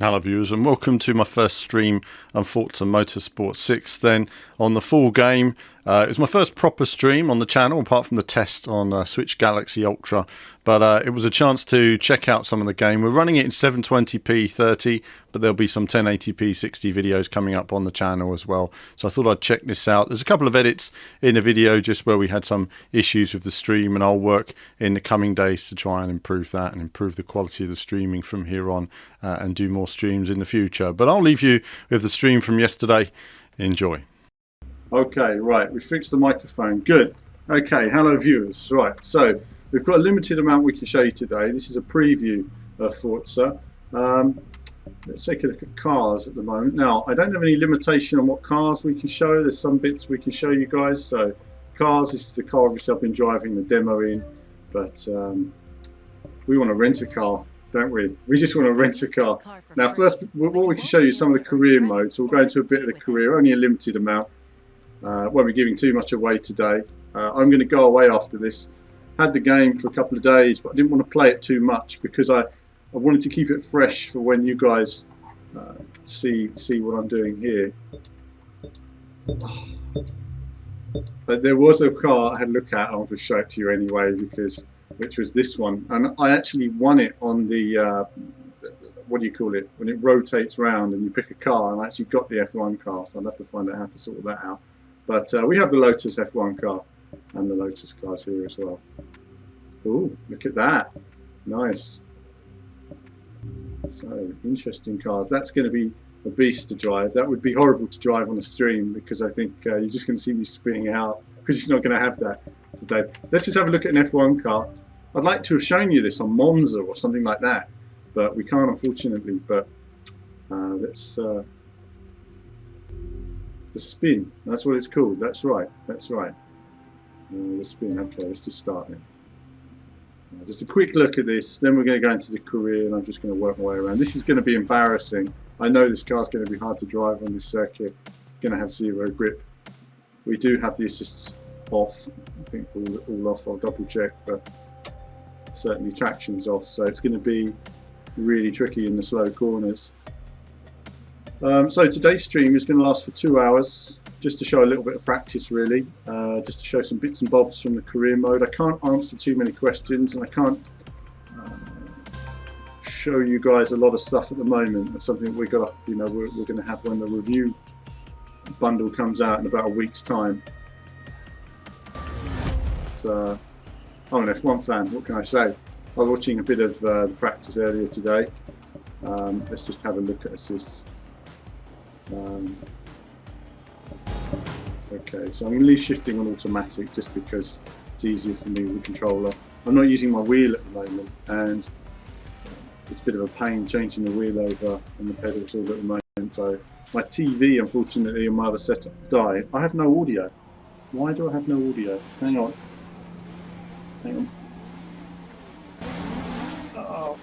Hello viewers, and welcome to my first stream on Forza Motorsport 6 then on the full game. It was my first proper stream on the channel apart from the test on Switch Galaxy Ultra, but it was a chance to check out some of the game. We're running it in 720p 30, but there'll be some 1080p 60 videos coming up on the channel as well, so I thought I'd check this out. There's a couple of edits in the video just where we had some issues with the stream, and I'll work in the coming days to try and improve that and improve the quality of the streaming from here on and do more streams in the future. But I'll leave you with the stream from yesterday. Enjoy. Okay, right, we fixed the microphone. Good. Okay, hello viewers. Right, so we've got a limited amount we can show you today. This is a preview of Forza. Let's take a look at cars at the moment. Now, I don't have any limitation on what cars we can show. There's some bits we can show you guys. So, cars, this is the car obviously I've been driving the demo in, but we want to rent a car, don't we? We just want to rent a car. Now, first, what we can show you is some of the career modes. So we'll go into a bit of the career, only a limited amount. Won't be giving too much away today. I'm going to go away after this. Had the game for a couple of days, but I didn't want to play it too much because I wanted to keep it fresh for when you guys see what I'm doing here. But there was a car I had a look at, and I'll just show it to you anyway, which was this one, and I actually won it on the what do you call it, when it rotates round and you pick a car, and I actually got the F1 car, so I'll have to find out how to sort that out. But we have the Lotus F1 car and the Lotus cars here as well. Ooh, look at that. Nice. So, interesting cars. That's going to be a beast to drive. That would be horrible to drive on a stream because I think you're just going to see me spinning out because you're not going to have that today. Let's just have a look at an F1 car. I'd like to have shown you this on Monza or something like that, but we can't, unfortunately. But let's... the spin, that's what it's called. That's right, that's right. The spin, okay, let's just start it. Just a quick look at this, then we're going to go into the career, and I'm just going to work my way around. This is going to be embarrassing. I know this car's going to be hard to drive on this circuit. Going to have zero grip. We do have the assists off. I think all off, I'll double check, but certainly traction's off, so it's going to be really tricky in the slow corners. So today's stream is going to last for 2 hours, just to show a little bit of practice really, just to show some bits and bobs from the career mode. I can't answer too many questions, and I can't show you guys a lot of stuff at the moment. That's something we're going to have when the review bundle comes out in about a week's time. So, I'm an F1 fan, what can I say? I was watching a bit of the practice earlier today. Let's just have a look at assists. Okay, so I'm going to leave shifting on automatic just because it's easier for me with the controller. I'm not using my wheel at the moment, and it's a bit of a pain changing the wheel over and the pedals all at the moment. So my TV, unfortunately, on my other setup died. I have no audio. Why do I have no audio? Hang on. Hang on. Oh.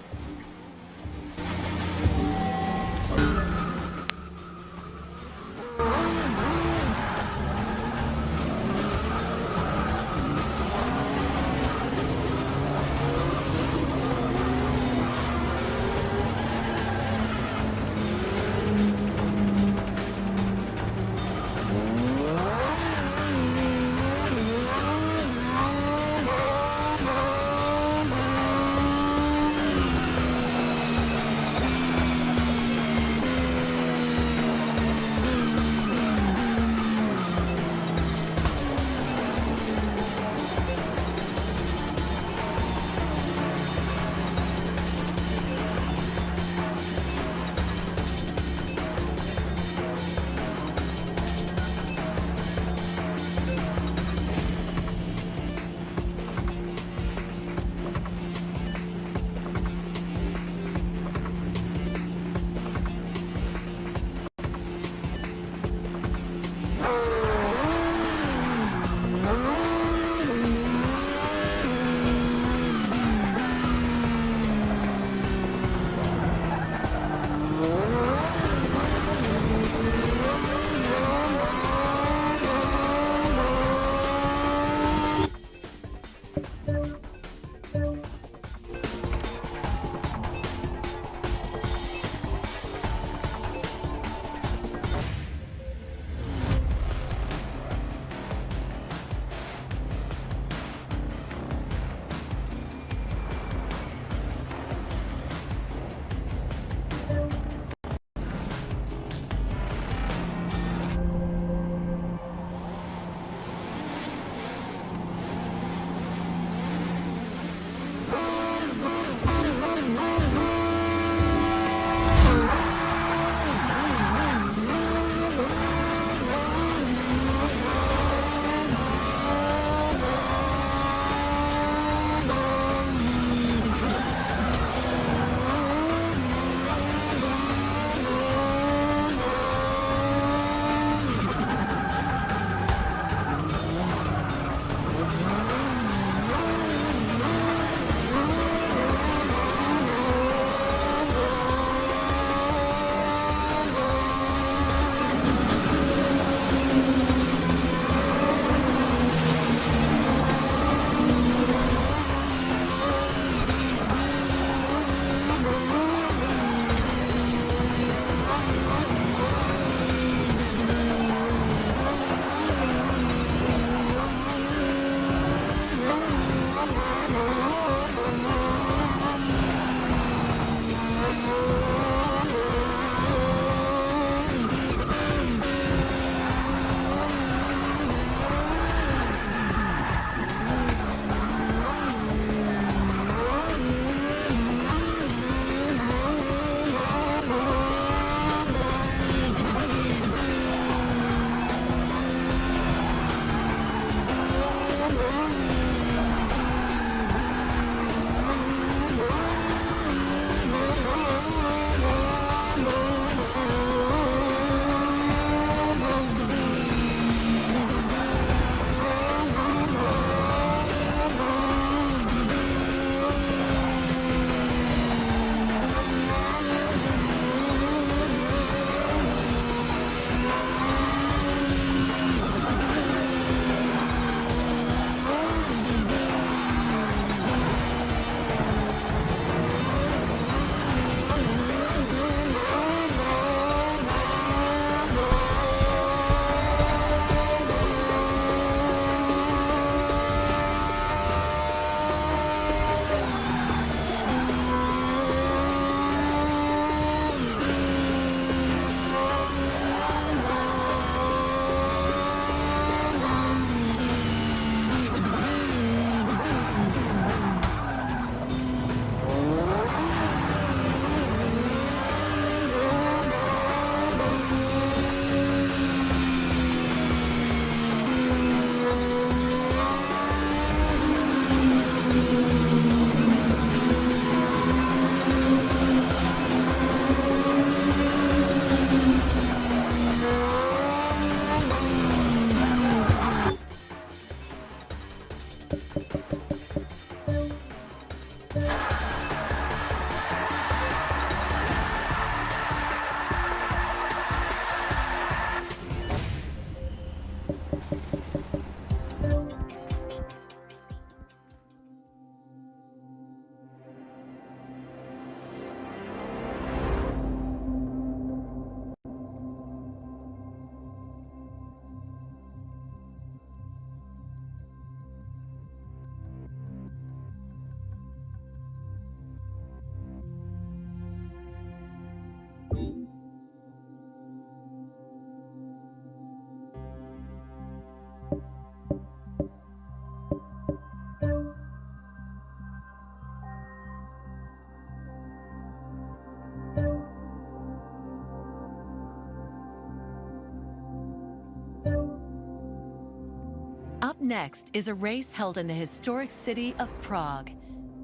Up next is a race held in the historic city of Prague.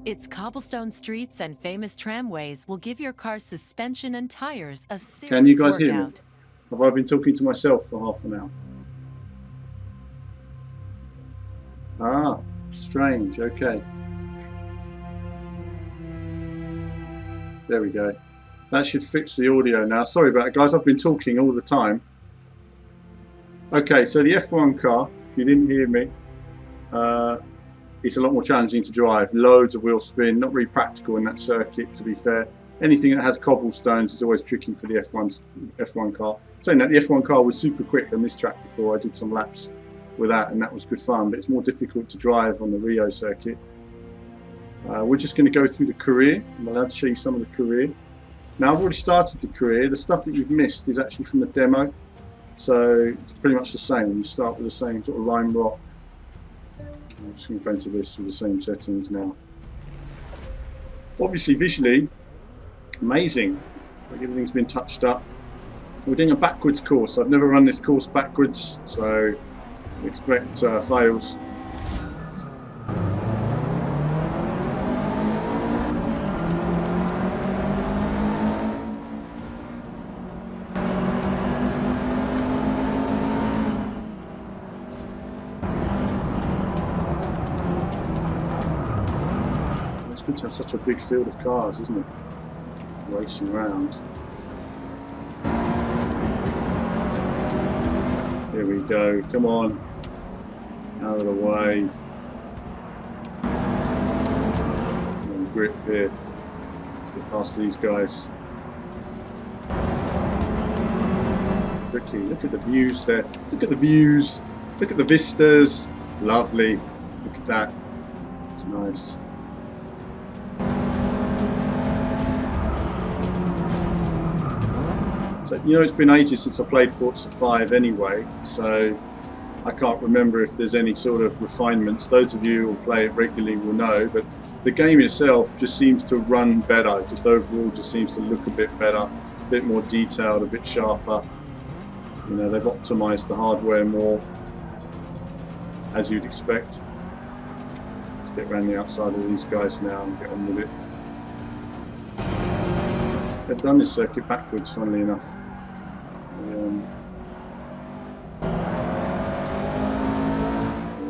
Its cobblestone streets and famous tramways will give your car's suspension and tires a serious Can you guys workout. hear me? Have I been talking to myself for half an hour? Ah, strange. Okay. There we go. That should fix the audio now. Sorry about it, guys. I've been talking all the time. Okay, so the F1 car, if you didn't hear me, it's a lot more challenging to drive. Loads of wheel spin, not really practical in that circuit, to be fair. Anything that has cobblestones is always tricky for the F1 car. Saying that, the F1 car was super quick on this track before. I did some laps with that, and that was good fun, but it's more difficult to drive on the Rio circuit. We're just going to go through the career. I'm allowed to show you some of the career. Now, I've already started the career. The stuff that you've missed is actually from the demo, so it's pretty much the same. You start with the same sort of lime rock. I'm just going to go into this with the same settings now. Obviously, visually, amazing. Like everything's been touched up. We're doing a backwards course. I've never run this course backwards, so expect fails. It's good to have such a big field of cars, isn't it? Racing around. Here we go, come on, out of the way. And grip here, get past these guys. Tricky, look at the views there, look at the views, look at the vistas, lovely, look at that. It's nice. So, you know, it's been ages since I played Forza 5 anyway, so I can't remember if there's any sort of refinements. Those of you who play it regularly will know, but the game itself just seems to run better. Just overall just seems to look a bit better, a bit more detailed, a bit sharper. You know, they've optimized the hardware more, as you'd expect. Let's get around the outside of these guys now and get on with it. They've done this circuit backwards, funnily enough. We'll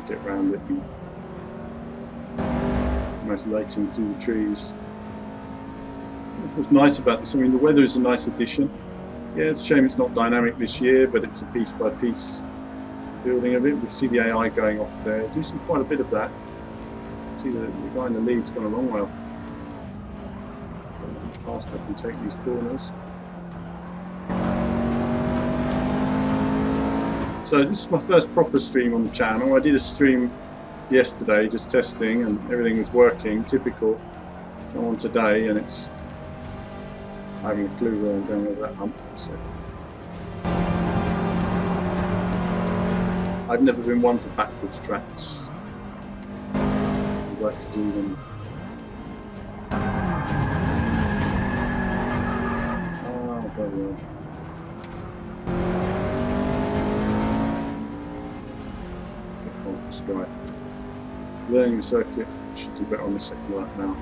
get around it and nice lighting through the trees. What's nice about this, I mean, the weather is a nice addition. Yeah, it's a shame it's not dynamic this year, but it's a piece by piece building of it. We can see the AI going off there. Do see quite a bit of that. See the guy in the lead's gone a long way off. How fast I can take these corners. So this is my first proper stream on the channel. I did a stream yesterday just testing and everything was working, typical. I'm on today and it's I haven't a clue where I'm going over that hump. So I've never been one for backwards tracks. I'd like to do them. Oh, very well. Get off the sky. Learning the circuit, should do better on the second lap now.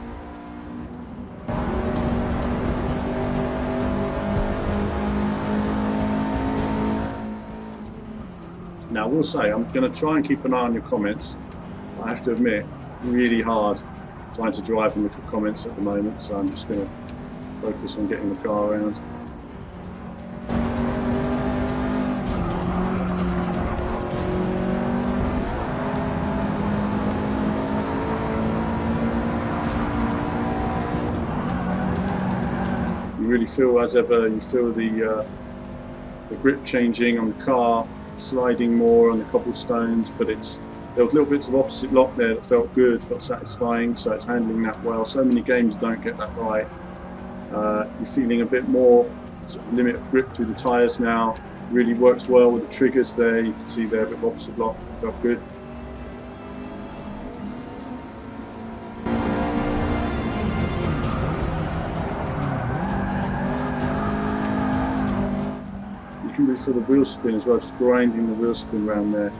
Now, I will say, I'm going to try and keep an eye on your comments. I have to admit, really hard trying to drive and look at comments at the moment, so I'm just going to focus on getting the car around. You really feel, as ever, you feel the grip changing on the car, sliding more on the cobblestones, but there was little bits of opposite lock there that felt good, felt satisfying, so it's handling that well. So many games don't get that right. You're feeling a bit more sort of limit of grip through the tyres now. Really works well with the triggers there. You can see there a bit of opposite lock, felt good. For the wheel spin as well, just grinding the wheel spin around there.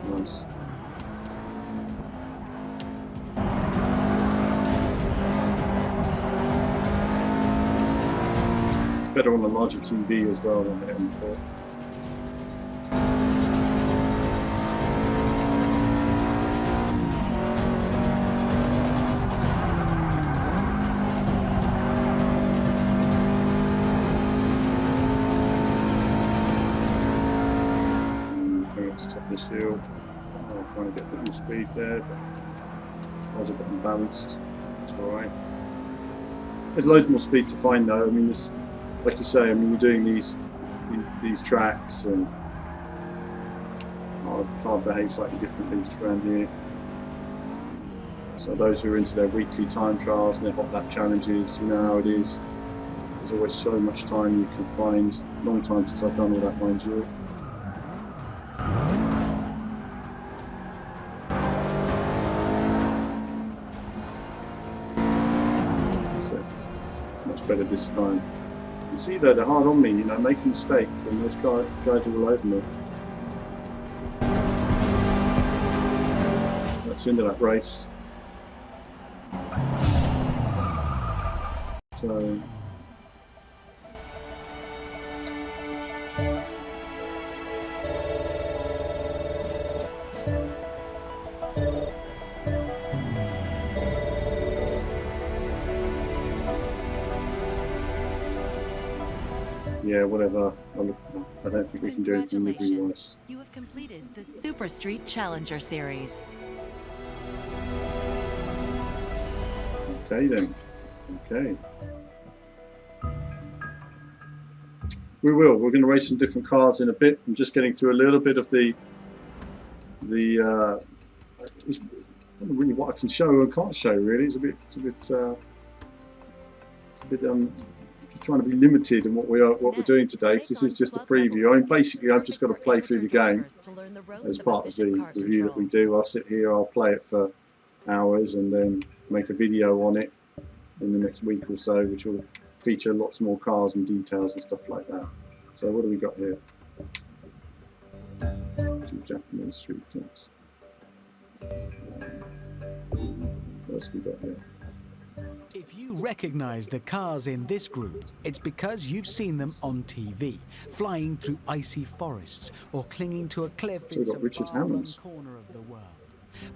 Nice. It's better on a larger TV as well than the M4. Top this hill. I'm trying to get a bit more speed there, but I was a bit unbalanced. It's alright. There's loads more speed to find though. I mean, this, like you say, I mean, you're doing these tracks and car behaves slightly differently just around here. So those who are into their weekly time trials and their hot lap challenges, you know how it is. There's always so much time you can find. Long time since I've done all that, mind you. Much better this time. You see though, they're hard on me, you know, making a mistake, and those guys are all over me. That's the end of that race. So yeah, whatever. I don't think we can do anything livery-wise. You have completed the Super Street Challenger Series. Okay then. Okay. We will. We're going to race some different cars in a bit. I'm just getting through a little bit of the don't know really what I can show and can't show. Really, it's a bit trying to be limited in what we're doing today. Because this is just a preview. I mean, basically, I've just got to play through the game as part of the review that we do. I'll sit here, I'll play it for hours, and then make a video on it in the next week or so, which will feature lots more cars and details and stuff like that. So what do we got here? 2 Japanese street cars. What else have we got here? If you recognize the cars in this group, it's because you've seen them on TV, flying through icy forests or clinging to a cliff in some far-flung corner of the world.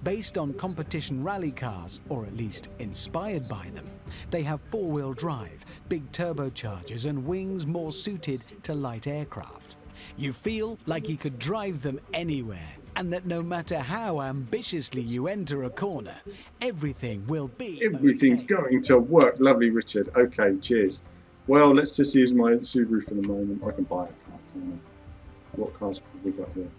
Based on competition rally cars, or at least inspired by them, they have four-wheel drive, big turbochargers and wings more suited to light aircraft. You feel like you could drive them anywhere, and that no matter how ambitiously you enter a corner, everything will be Everything's okay. going to work. Lovely, Richard. Okay, cheers. Well, let's just use my Subaru for the moment. I can buy a car, can't I? What cars have we got here?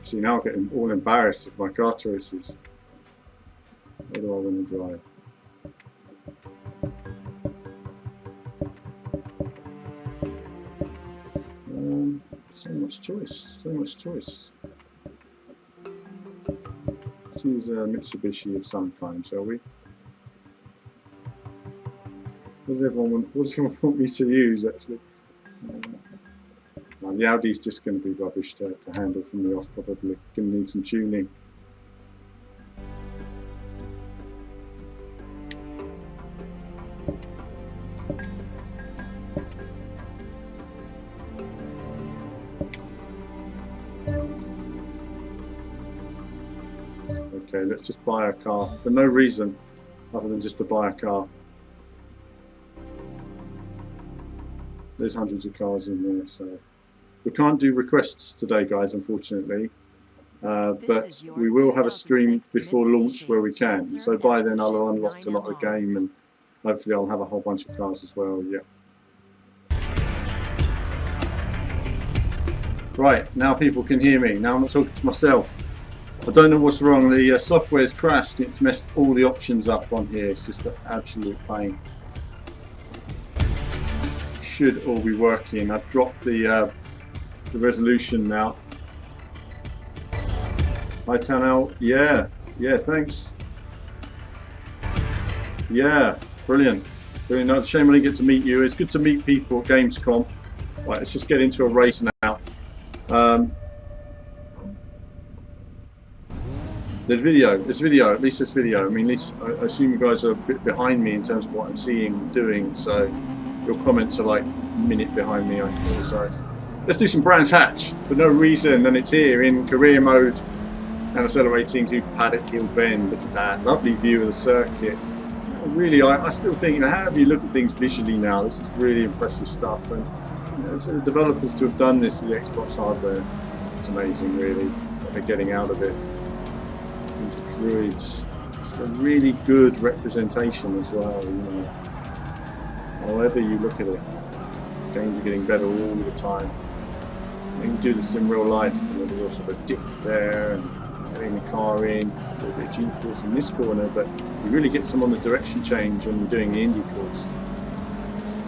See, now I'm getting all embarrassed with my car choices. What do I want to drive? So much choice, so much choice. Let's use a Mitsubishi of some kind, shall we? What does everyone want me to use, actually? The Audi's just going to be rubbish to handle from the off, probably. Going to need some tuning. Okay, let's just buy a car for no reason other than just to buy a car. There's hundreds of cars in there, so we can't do requests today, guys, unfortunately. But we will have a stream before launch where we can. So by then I'll have unlocked a lot of the game, and hopefully I'll have a whole bunch of cars as well. Yeah. Right, now people can hear me. Now I'm not talking to myself. I don't know what's wrong. The software's crashed. It's messed all the options up on here. It's just an absolute pain. Should all be working. I've dropped the resolution now. Hi Tanel. Yeah, thanks. Yeah, brilliant. Brilliant. No, it's a shame I didn't get to meet you. It's good to meet people at Gamescom. Right, let's just get into a race now. There's video, at least there's video. I mean, at least I assume you guys are a bit behind me in terms of what I'm seeing and doing, so your comments are like a minute behind me, I feel. So let's do some Brands Hatch for no reason, and it's here in career mode and accelerating to Paddock Hill Bend. Look at that, lovely view of the circuit. Really, I still think, you know, however you look at things visually now, this is really impressive stuff, and you know, for the developers to have done this with the Xbox hardware, it's amazing really what they're getting out of it. Into Druids, it's a really good representation as well, you know. However you look at it, games are getting better all the time. You can do this in real life, and there's also a dip there, and getting the car in, a little bit of G-force in this corner, but you really get some on the direction change when you're doing the Indy course.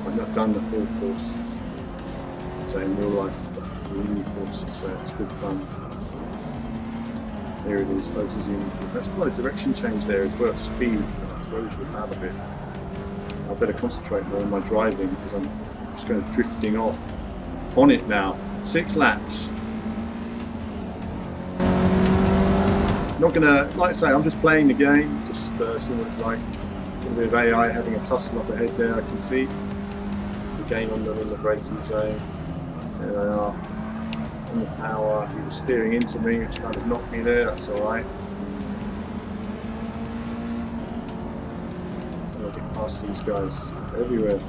I've not done the full course, so in real life, the Indy course, it's good fun. There it is, closes in. That's quite a direction change there as well, speed, that throws you out of it. I better concentrate more on my driving because I'm just going drifting off. On it now, 6 laps. Not gonna, like I say, I'm just playing the game, just seeing what it's like. A little bit of AI having a tussle up ahead there, I can see. The game on them in the braking zone. There they are. On the power, he was steering into me, which kind of knocked me there, that's alright. I'll get past these guys everywhere.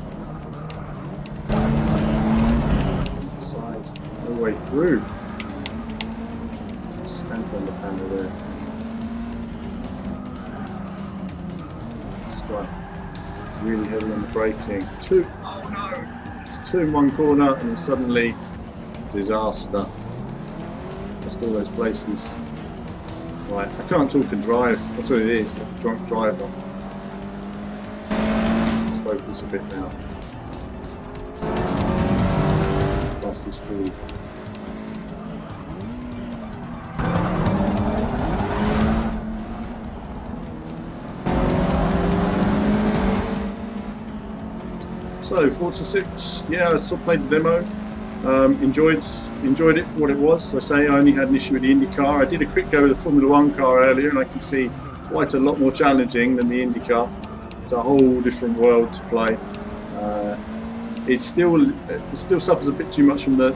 Side, all the way through. Stamp on the panel there. This guy, really heavy on the braking. Oh no! 2 in one corner, and then suddenly, disaster. Just all those places. Right, I can't talk and drive. That's what it is. I'm a drunk driver. Let's focus a bit now. Past this speed. So Forza 6, yeah, I still played the demo. Enjoyed it for what it was. As I say, I only had an issue with the Indy car. I did a quick go with the Formula 1 car earlier, and I can see quite a lot more challenging than the Indy car. It's a whole different world to play. It still suffers a bit too much from the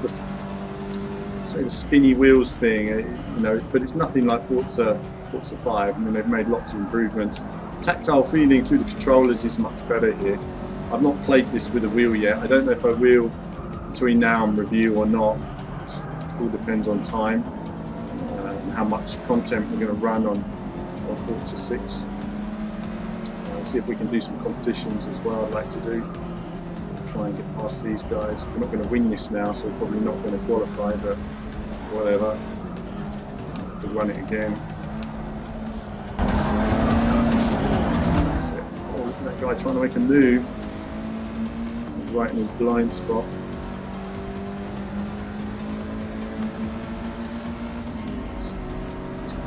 spinny wheels thing, you know. But it's nothing like Forza 5. I mean, they've made lots of improvements. Tactile feeling through the controllers is much better here. I've not played this with a wheel yet. I don't know if I will between now and review or not. It all depends on time and how much content we're going to run on Forza 6. See if we can do some competitions as well. I'd like to do. Try and get past these guys. We're not going to win this now, so we're probably not going to qualify, but whatever. We'll run it again. Oh, look at that guy trying to make a move. Right in his blind spot.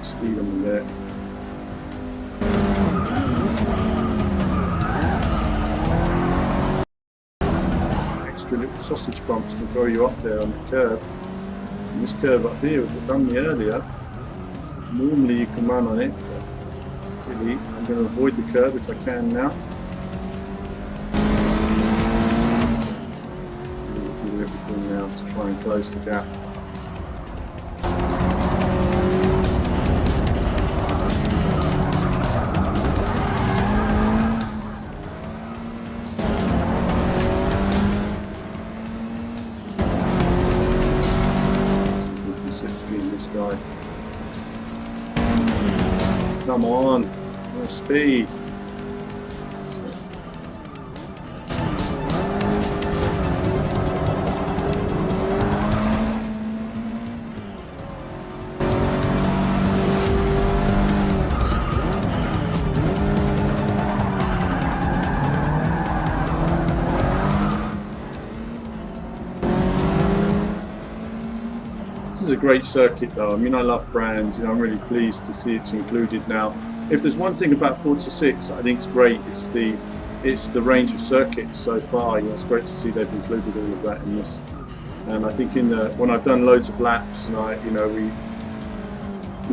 Speed on there. Extra little sausage bumps can throw you up there on the curb. And this curve up here was what done me earlier. Normally you can run on it, but really I'm going to avoid the curve if I can now. Everything now to try and close the gap. Slipstream this guy. Come on, more speed. This is a great circuit though. I mean, I love brands, you know, I'm really pleased to see it's included now. If there's one thing about Forza 6 I think it's great, it's the range of circuits so far. You know, it's great to see they've included all of that in this. And I think when I've done loads of laps, and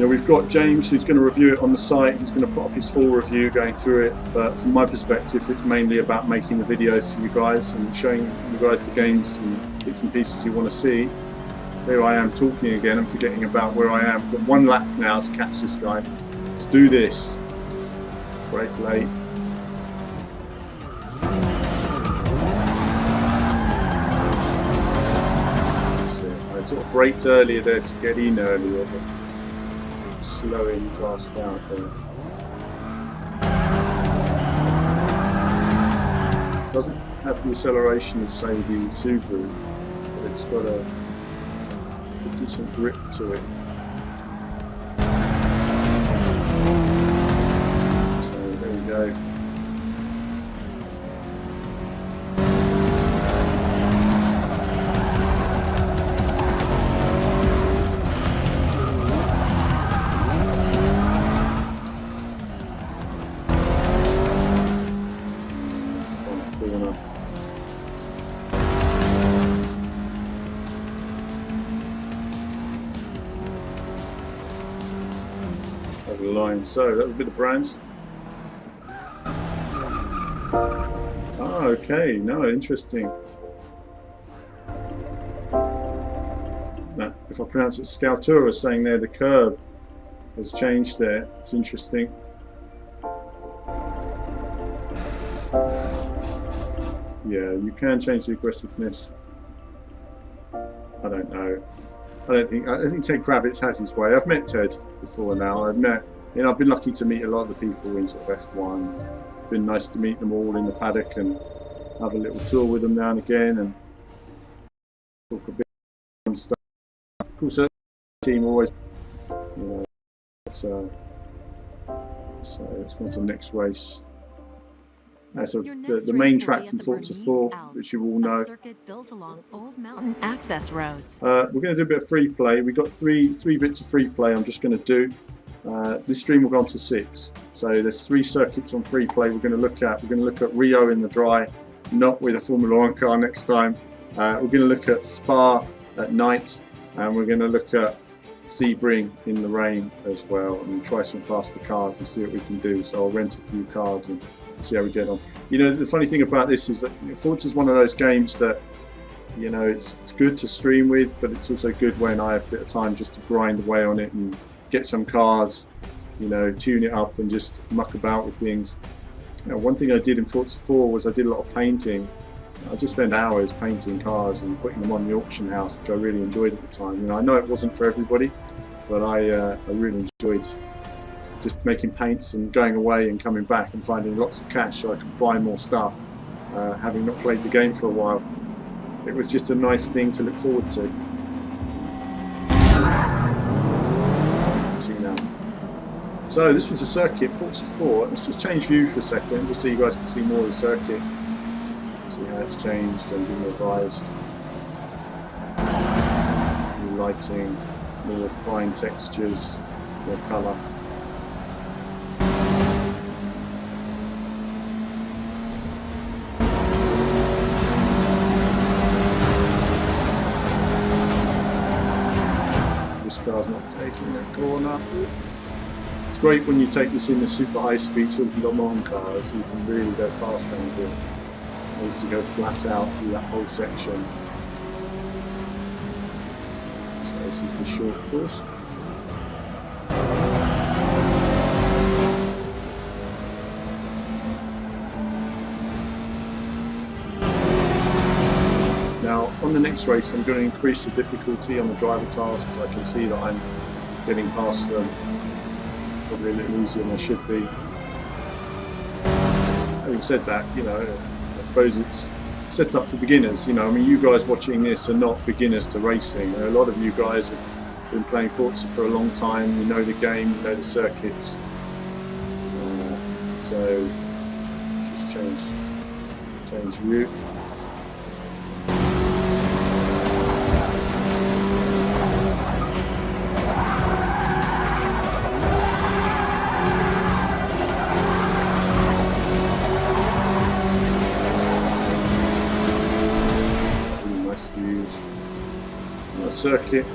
we've got James who's going to review it on the site. He's going to put up his full review going through it. But from my perspective, it's mainly about making the videos for you guys and showing you guys the games and bits and pieces you want to see. Here I am talking again and forgetting about where I am. I've got one lap now to catch this guy. Let's do this. Brake late. I sort of braked earlier there to get in earlier, but slowing fast out there. Doesn't have the acceleration of, say, the Subaru, but it's got a decent grip to it. So there we go. Over the line. So that would be the brands. Ah, okay. No, interesting. Now, if I pronounce it, Scoutura is saying there the curb has changed there. It's interesting. Yeah, you can change the aggressiveness. I don't know. I think Ted Kravitz has his way. I've met Ted before now. I've been lucky to meet a lot of the people in sort of F1. It's been nice to meet them all in the paddock and have a little tour with them now and again and talk a bit and stuff. Of course, team always, you know. So let's go on to the next race. So the main track from Forza 4, which you all know. Circuit built along old mountain access roads. We're going to do a bit of free play. We've got three bits of free play I'm just going to do. This stream will go on to 6. So there's 3 circuits on free play we're going to look at. We're going to look at Rio in the dry, not with a Formula 1 car next time. We're going to look at Spa at night, and we're going to look at Sebring in the rain as well, and try some faster cars and see what we can do. So I'll rent a few cars and see how we get on. You know, the funny thing about this is that Forza is one of those games that, you know, it's good to stream with, but it's also good when I have a bit of time just to grind away on it and get some cars, you know, tune it up and just muck about with things. You know, one thing I did in Forza 4 was I did a lot of painting. I just spent hours painting cars and putting them on the auction house, which I really enjoyed at the time. You know, I know it wasn't for everybody, but I really enjoyed just making paints and going away and coming back and finding lots of cash so I could buy more stuff, having not played the game for a while. It was just a nice thing to look forward to. See now. So this was a circuit, Forza 4. Let's just change view for a second, just so you guys can see more of the circuit. See how it's changed and been revised. New lighting, more fine textures, more colour. This car's not taking that corner. It's great when you take this in the super high speed sort of Le Mans cars, you can really go fast down here. I used to go flat out through that whole section. So this is the short course. Now on the next race I'm going to increase the difficulty on the driver tiles because I can see that I'm getting past them probably a little easier than I should be. Having said that, you know, I suppose it's set up for beginners. You know, I mean, you guys watching this are not beginners to racing. A lot of you guys have been playing Forza for a long time. You know the game, you know the circuits. So just change view. Circuit,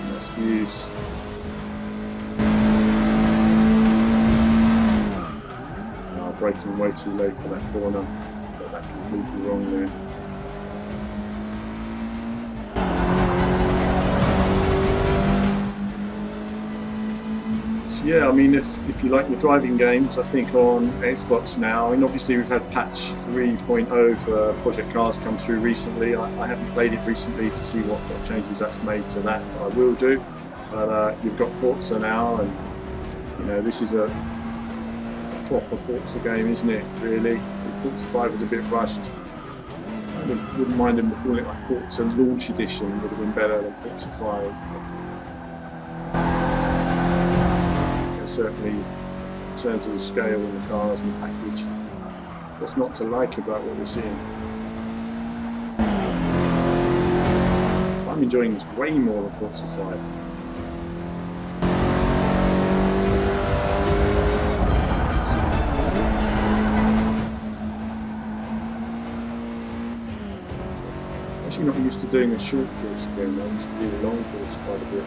nice views. Braking way too late for that corner, got that completely wrong there. So yeah, I mean, if you like the driving games, I think on Xbox now, and obviously we've had patch 3.0 for Project Cars come through recently. I haven't played it recently to see what changes that's made to that. I will do, but you've got Forza now, and you know this is a proper Forza game, isn't it? Really, Forza 5 was a bit rushed. I wouldn't mind them calling it like Forza Launch Edition. Would have been better than Forza 5. Certainly in terms of the scale and the cars and the package, what's not to like about what we're seeing? I'm enjoying this way more than Forza 5. Actually not used to doing a short course again, I used to do a long course quite a bit.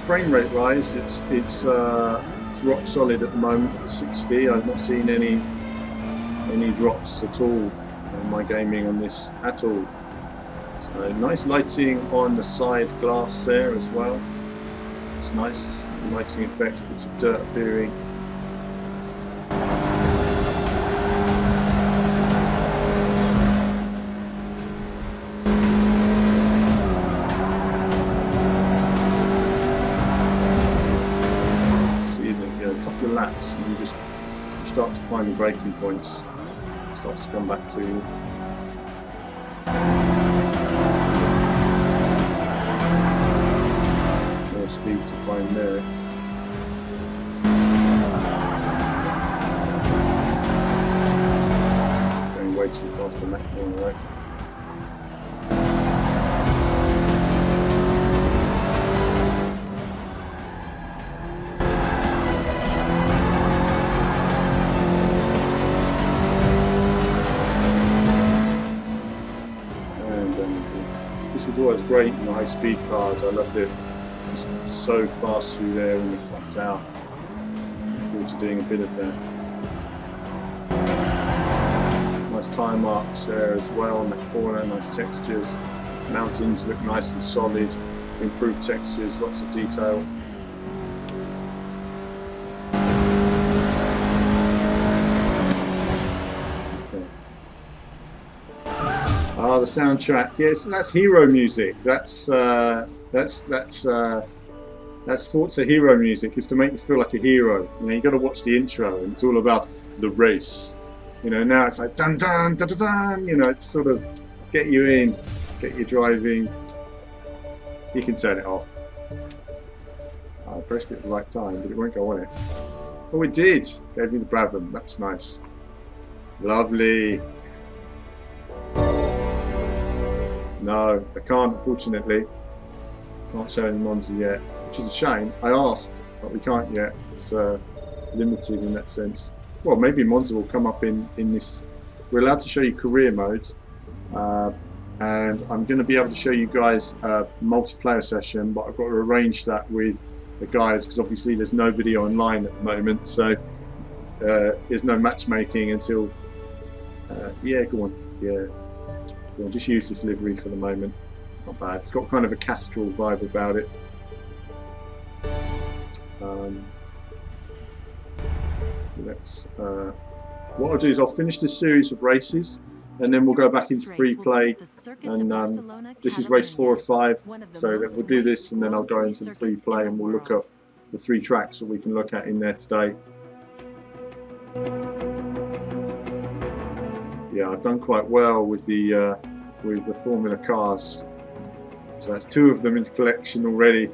Frame rate rise, it's rock solid at the moment at 60. I've not seen any drops at all in my gaming on this at all. So nice lighting on the side glass there as well. It's nice lighting effect, bits of dirt appearing. you start to find the braking points, it starts to come back to you. More speed to find there. Going way too fast on that corner, right? This was always great in the high-speed cars. I loved it. It's so fast through there in the flat out. Look forward to doing a bit of that. Nice tire marks there as well on that corner. Nice textures. Mountains look nice and solid. Improved textures. Lots of detail. Ah, the soundtrack. Yes, that's hero music. That's Forza hero music. Is to make you feel like a hero. You know, you got to watch the intro, and it's all about the race. You know, now it's like dun dun dun dun dun. You know, it's sort of get you in, get you driving. You can turn it off. I pressed it at the right time, but it won't go on it. Oh, it did. Gave me the Brabham. That's nice. Lovely. No, I can't, unfortunately. Can't show any Monza yet, which is a shame. I asked, but we can't yet. It's limited in that sense. Well, maybe Monza will come up in this. We're allowed to show you career mode, and I'm going to be able to show you guys a multiplayer session, but I've got to arrange that with the guys because obviously there's nobody online at the moment, so there's no matchmaking until. Yeah, go on. Yeah. We'll just use this livery for the moment. It's not bad. It's got kind of a Castrol vibe about it. What I'll do is I'll finish this series of races, and then we'll go back into free play. And this is race 4 or 5, so that we'll do this, and then I'll go into the free play, and we'll look up the 3 tracks that we can look at in there today. Yeah, I've done quite well with the Formula cars. So that's 2 of them in the collection already.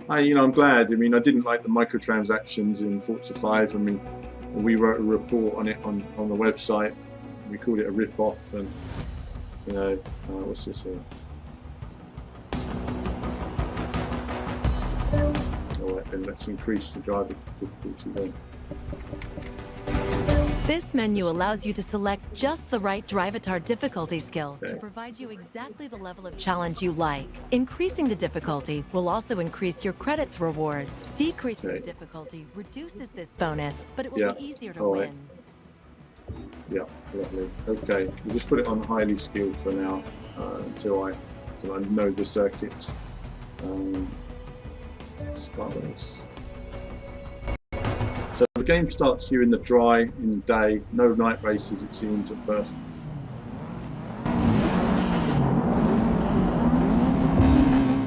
I'm glad. I mean, I didn't like the microtransactions in Forza 5. I mean, we wrote a report on it on the website. We called it a rip-off, and you know, what's this here? All right, then let's increase the driver difficulty then. This menu allows you to select just the right Drivatar difficulty skill to provide you exactly the level of challenge you like. Increasing the difficulty will also increase your credits rewards. Decreasing the difficulty reduces this bonus, but it will be easier to win. Yeah, lovely. Okay, we'll just put it on highly skilled for now until I know the circuit. Start race. So the game starts here in the dry, in the day, no night races it seems at first.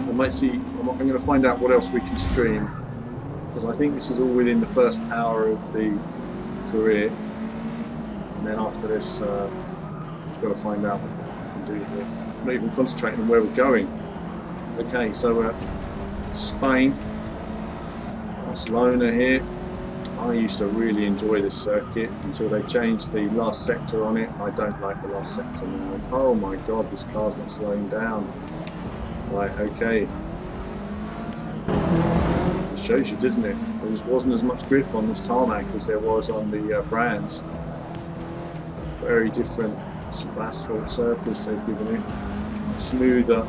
I'm going to find out what else we can stream, because I think this is all within the first hour of the career, and then after this we've got to find out what we can do here. I'm not even concentrating on where we're going. Okay, so we're at Spain, Barcelona here. I used to really enjoy this circuit until they changed the last sector on it. I don't like the last sector now. Oh my god, this car's not slowing down. Right, okay. It shows you, doesn't it? There wasn't as much grip on this tarmac as there was on the brands. Very different asphalt surface they've given it. Smoother.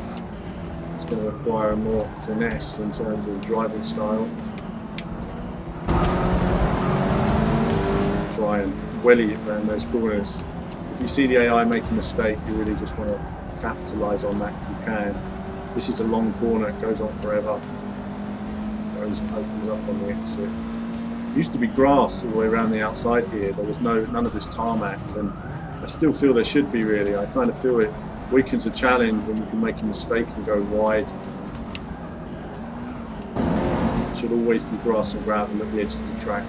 It's going to require more finesse in terms of driving style. Try and welly it around those corners. If you see the AI make a mistake, you really just want to capitalise on that if you can. This is a long corner, it goes on forever. Opens up on the exit. It used to be grass all the way around the outside here. There was none of this tarmac, and I still feel there should be really. I kind of feel it weakens a challenge when you can make a mistake and go wide. should always be grass and gravel at the edge of the track.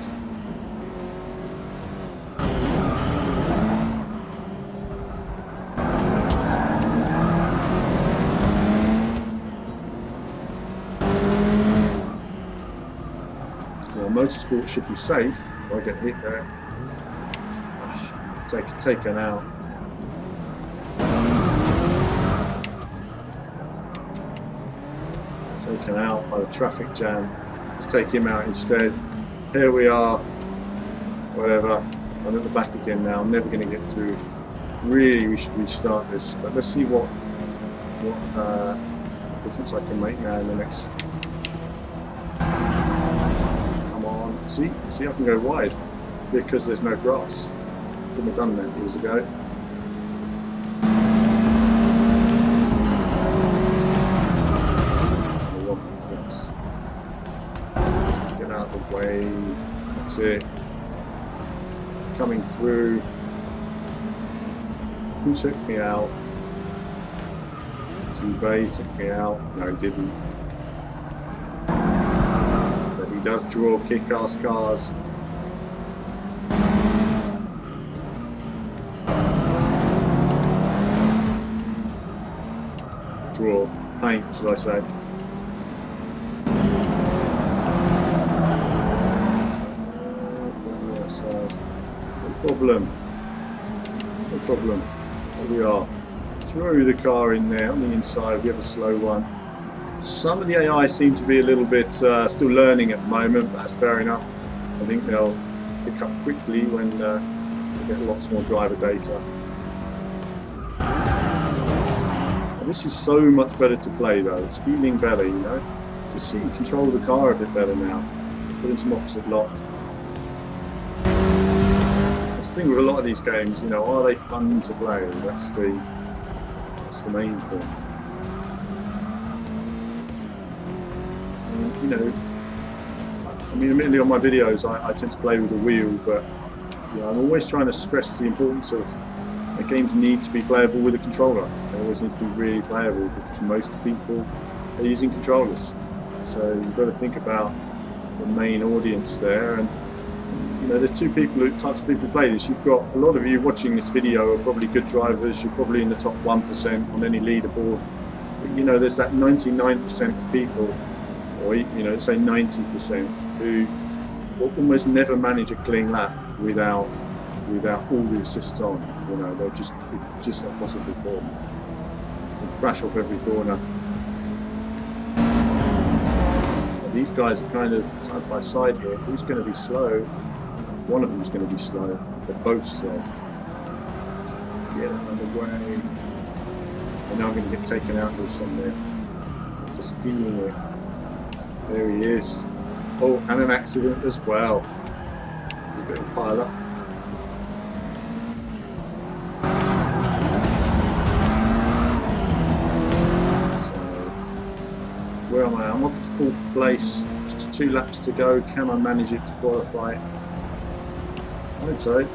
Well, motorsport should be safe. If I get hit there, taken out. Taken out by the traffic jam. Let's take him out instead. Here we are. Whatever. I'm at the back again now. I'm never going to get through. Really, we should restart this. But let's see what difference I can make now in the next. Come on. See, I can go wide because there's no grass. Couldn't have done that years ago. Get out of the way. That's it. Coming through. Who took me out? Bay took me out. No, he didn't. But he does draw kick-ass cars. Draw. Paint, should I say. No problem. No problem. Here we are. Throw the car in there on the inside. We have a slow one. Some of the AI seem to be a little bit still learning at the moment, but that's fair enough. I think they'll pick up quickly when they get lots more driver data. And this is so much better to play though. It's feeling better, you know. Just see you control the car a bit better now. Put in some opposite lock. That's the thing with a lot of these games, you know, are they fun to play? That's the main thing. And, you know, I mean, admittedly on my videos I tend to play with a wheel, but you know, I'm always trying to stress the importance of games need to be playable with a controller. They always need to be really playable because most people are using controllers. So you've got to think about the main audience there. And you know, there's two types of people who play this. You've got a lot of you watching this video are probably good drivers. You're probably in the top 1% on any leaderboard. But you know, there's that 99% of people, or you know, say 90%, who will almost never manage a clean lap without all the assists on. You know, it's just not possible for them. They crash off every corner. But these guys are kind of side by side here. Who's going to be slow? One of them is going to be slow. They're both slow. Get out of the way. And now I'm going to get taken out here somewhere. Just feeling it. There he is. Oh, and an accident as well. A bit of a pile up. So, where am I? I'm up to 4th place. Just 2 laps to go. Can I manage it to qualify? I hope so.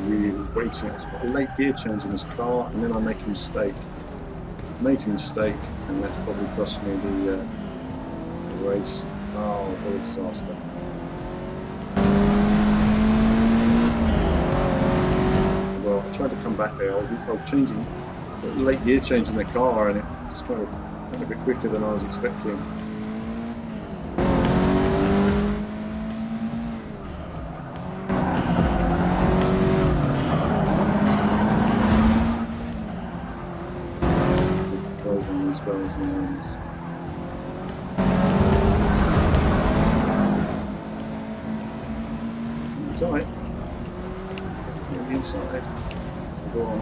Really waiting. It's got a late gear change in this car, and then I make a mistake. And that's probably cost me the race. Oh, what a disaster. Well, I tried to come back there. I was changing. Late gear change in the car, and it was kind of a bit quicker than I was expecting. Closing these guys' names. It's alright. It's on the inside. Go on.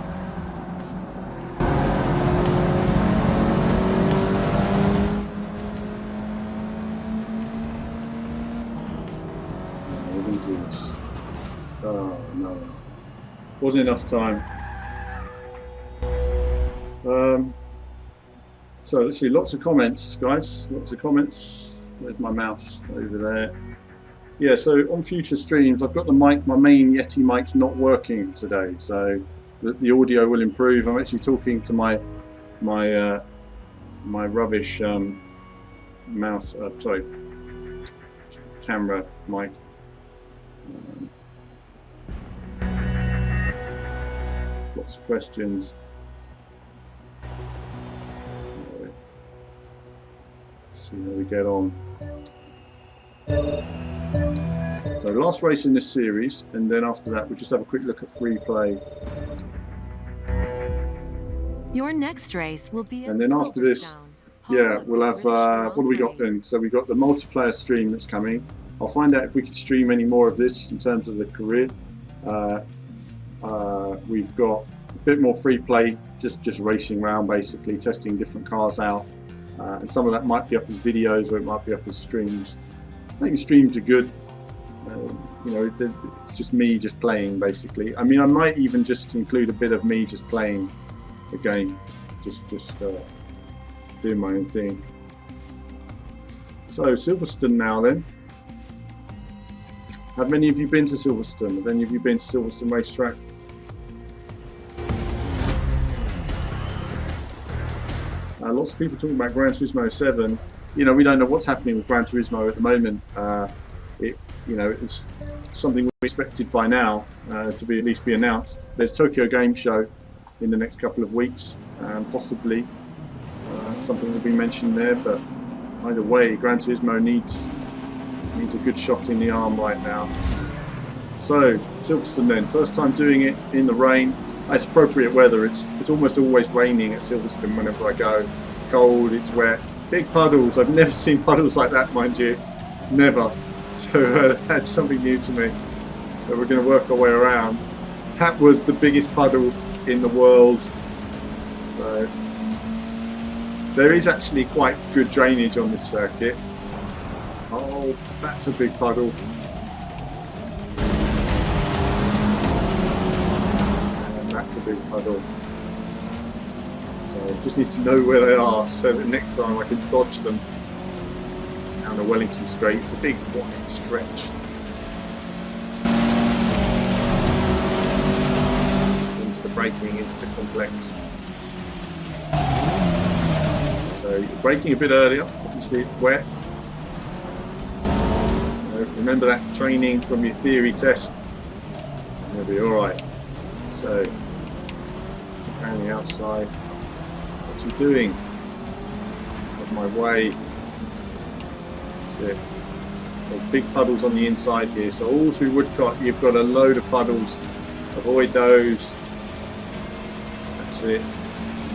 Oh no, wasn't enough time. So let's see, lots of comments, guys. Lots of comments. Where's my mouse? Over there. yeah, so on future streams, I've got the mic, my main Yeti mic's not working today, so the audio will improve. I'm actually talking to my rubbish mouse, sorry, camera mic. Lots of questions. See how we get on. So last race in this series, and then after that we'll just have a quick look at free play. Your next race will be and then after this, yeah, we'll have what do we got then? So we've got the multiplayer stream that's coming. I'll find out if we can stream any more of this in terms of the career. We've got a bit more free play, just racing around, basically testing different cars out, and some of that might be up as videos or it might be up as streams. I think streams are good. You know, it's just me just playing, basically. I mean, I might even just include a bit of me just playing the game, just doing my own thing. So Silverstone now then. Have many of you been to Silverstone? Have any of you been to Silverstone racetrack? Lots of people talking about Gran Turismo 7. You know, we don't know what's happening with Gran Turismo at the moment. You know, it's something we expected by now to be at least be announced. There's Tokyo Game Show in the next couple of weeks, possibly something will be mentioned there. But either way, Gran Turismo needs a good shot in the arm right now. So Silverstone then, first time doing it in the rain. It's appropriate weather. It's almost always raining at Silverstone whenever I go. Cold, it's wet, big puddles. I've never seen puddles like that, mind you, never. So that's something new to me. But we're going to work our way around. That was the biggest puddle in the world. So there is actually quite good drainage on this circuit. Oh, that's a big puddle. And that's a big puddle. So just need to know where they are so that next time I can dodge them. Down the Wellington Straight, it's a big wide stretch. Into the braking, into the complex. So you're braking a bit earlier, obviously it's wet. Remember that training from your theory test. You'll be alright. So, around the outside. What's he doing? Out of my way. That's it. There's big puddles on the inside here. So all through Woodcote you've got a load of puddles. Avoid those. That's it.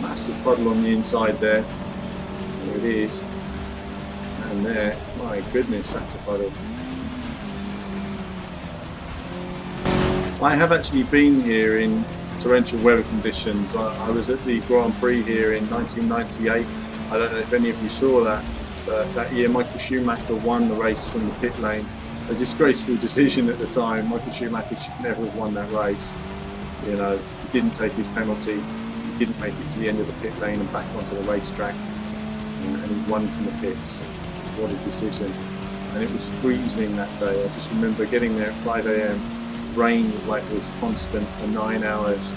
Massive puddle on the inside there. There it is. And there. My goodness, that's a puddle. I have actually been here in torrential weather conditions. I was at the Grand Prix here in 1998. I don't know if any of you saw that, but that year Michael Schumacher won the race from the pit lane. A disgraceful decision at the time. Michael Schumacher should never have won that race. You know, he didn't take his penalty. He didn't make it to the end of the pit lane and back onto the racetrack. And he won from the pits. What a decision. And it was freezing that day. I just remember getting there at 5 AM. Rain was like this constant for 9 hours.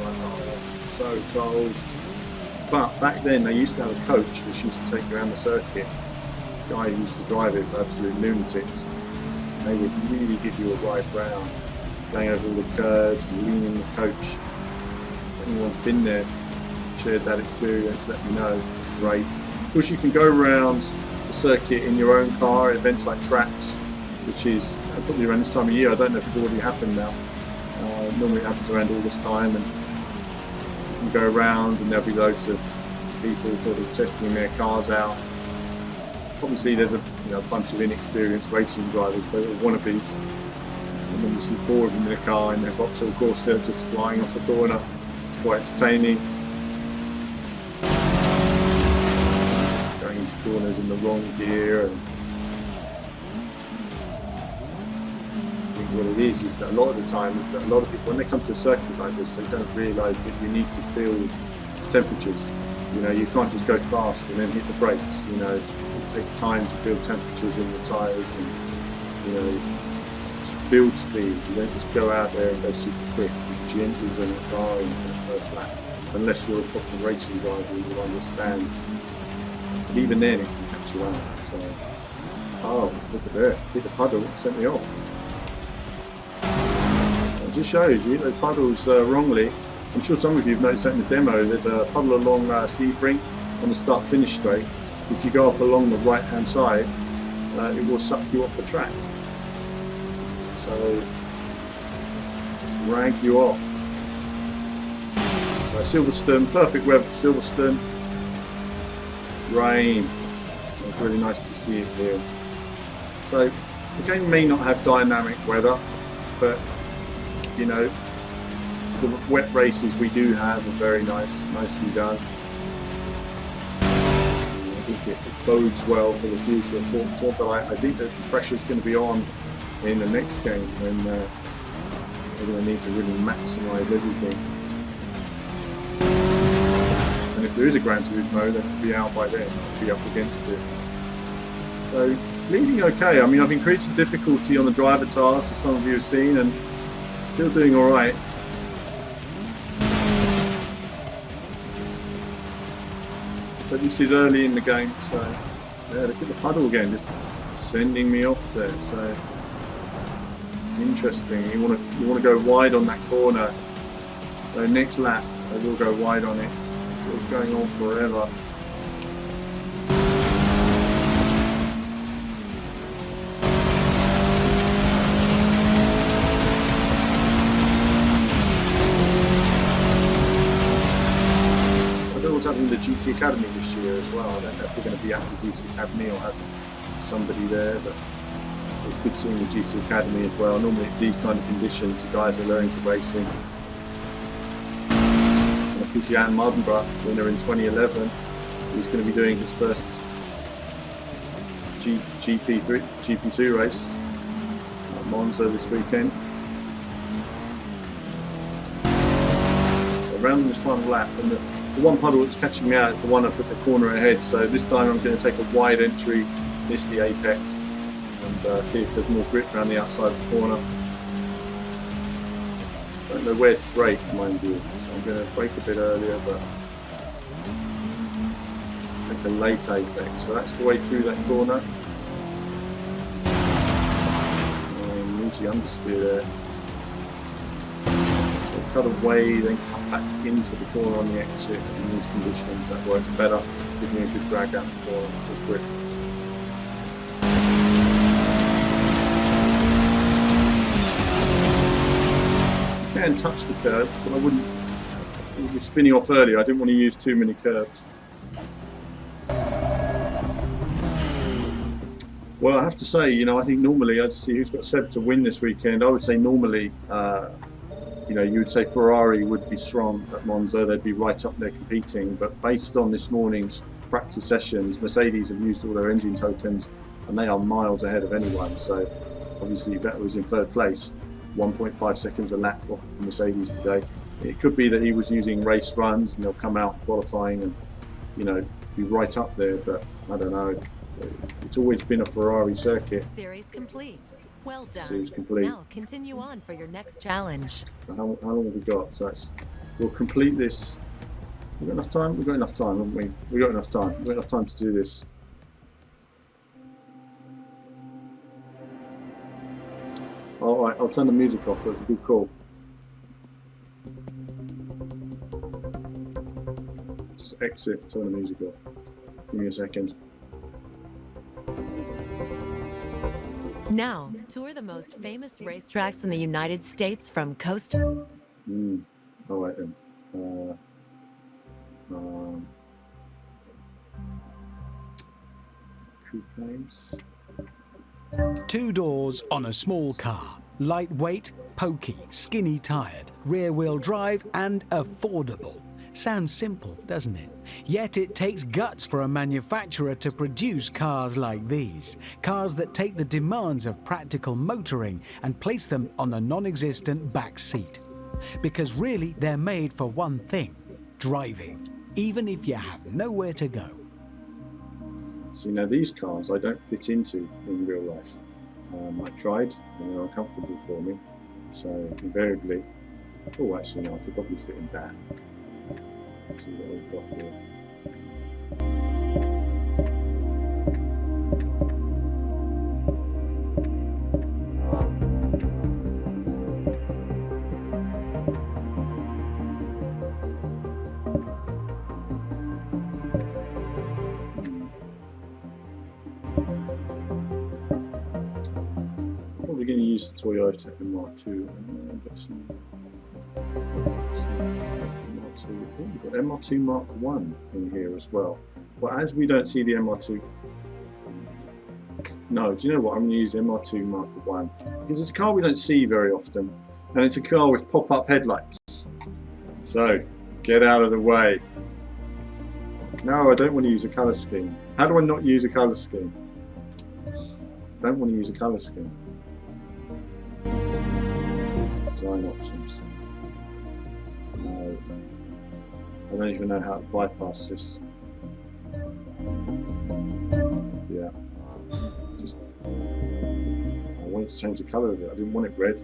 Oh, so cold. But back then they used to have a coach which used to take you around the circuit. The guy who used to drive it were absolute lunatics. And they would really give you a ride round, going over all the curves, leaning the coach. If anyone's been there, shared that experience, let me know. It's great. Of course you can go around the circuit in your own car at events like tracks, which is probably around this time of year. I don't know if it's already happened now. Normally it happens around all this time, and you can go around and there'll be loads of people sort of testing their cars out. Obviously there's a bunch of inexperienced racing drivers, but wannabes. And then you see 4 of them in a car in their Vauxhall Corsa just flying off the corner. It's quite entertaining. Going into corners in the wrong gear. And what it is that a lot of the time is that a lot of people, when they come to a circuit like this, they don't realise that you need to build temperatures. You know, you can't just go fast and then hit the brakes. You know, it takes time to build temperatures in the tyres and You know, build speed. You don't just go out there and go super quick. You gently bring a car in for the first lap. Unless you're a proper racing driver, you understand. But even then, it can catch you out. So, oh, look at that. Hit the puddle, sent me off. It just shows you those puddles wrongly. I'm sure some of you have noticed that in the demo. There's a puddle along Sebring on the start-finish straight. If you go up along the right-hand side, it will suck you off the track. So, drag you off. So Silverstone, perfect weather for Silverstone. Rain. It's really nice to see it here. So the game may not have dynamic weather, but you know, the wet races we do have are very nicely done. I think it bodes well for the future of Forza, but I think that the pressure is going to be on in the next game when they're going to need to really maximise everything. And if there is a Gran Turismo, then it'll be out by then, it'll be up against it. So, leading okay. I mean, I've increased the difficulty on the driver task, as some of you have seen, and still doing alright. But this is early in the game, so yeah, look at the puddle again, just sending me off there. So interesting. You want to go wide on that corner. So next lap, I will go wide on it. It's going on forever. What's happening with the GT Academy this year as well. I don't know if we're going to be at the GT Academy or have somebody there, but it's good seeing the GT Academy as well. Normally it's these kind of conditions, the guys are learning to racing. Jan Mardenborough, winner in 2011, he's going to be doing his first GP2 race at Monza this weekend. Around in this final lap, and the one puddle that's catching me out is the one up at the corner ahead, so this time I'm going to take a wide entry, miss the apex, and see if there's more grip around the outside of the corner. Don't know where to brake, mind you, so I'm going to brake a bit earlier, but take a late apex, so that's the way through that corner. And lose the understeer there. Cut away, then come back into the corner on the exit in these conditions. That works better, giving me a good drag down the corner with grip. You can touch the curves, but I wouldn't. It was spinning off earlier. I didn't want to use too many curves. Well, I have to say, you know, I think normally I just see who's got Seb to win this weekend. I would say normally. You know, you would say Ferrari would be strong at Monza, they'd be right up there competing, but based on this morning's practice sessions, Mercedes have used all their engine tokens and they are miles ahead of anyone, so obviously Vettel was in third place, 1.5 seconds a lap off of Mercedes today. It could be that he was using race runs and they'll come out qualifying and, you know, be right up there, but I don't know. It's always been a Ferrari circuit. Series complete. Well done. Series complete. Now continue on for your next challenge. How long have we got? So we'll complete this. We've got enough time? We've got enough time, haven't we? We've got enough time. We've got enough time to do this. Alright, I'll turn the music off. That's a good call. Just exit, turn the music off. Give me a second. Now, tour the most famous racetracks in the United States from coast to... Alright then. Coupes. 2 doors on a small car. Lightweight, pokey, skinny tired, rear-wheel drive and affordable. Sounds simple, doesn't it? Yet it takes guts for a manufacturer to produce cars like these. Cars that take the demands of practical motoring and place them on a non-existent back seat. Because really, they're made for one thing, driving, even if you have nowhere to go. So now these cars I don't fit into in real life. I've tried and they're uncomfortable for me. So invariably, oh actually no, I could probably fit in that. Let's see what we've got here. Probably going to use the Toyota MR2 and get some MR2. Oh, we've got MR2 Mark 1 in here as well. But as we don't see the MR2, no, do you know what? I'm going to use the MR2 Mark 1 because it's a car we don't see very often, and it's a car with pop-up headlights. So get out of the way. No, I don't want to use a colour scheme. How do I not use a colour scheme? Don't want to use a colour scheme. Design options. No. I don't even know how to bypass this. Yeah. Just, I wanted to change the colour of it. I didn't want it red.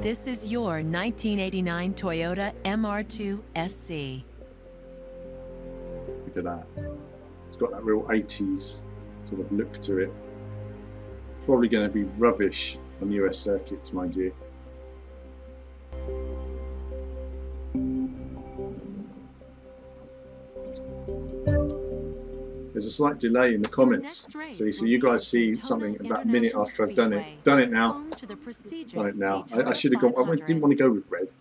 This is your 1989 Toyota MR2 SC. Look at that. It's got that real 80s sort of look to it. It's probably going to be rubbish on US circuits, mind you. There's a slight delay in the comments, so you guys see something about a minute after I've done it. Done it now. Done it now. I should have gone. I didn't want to go with red.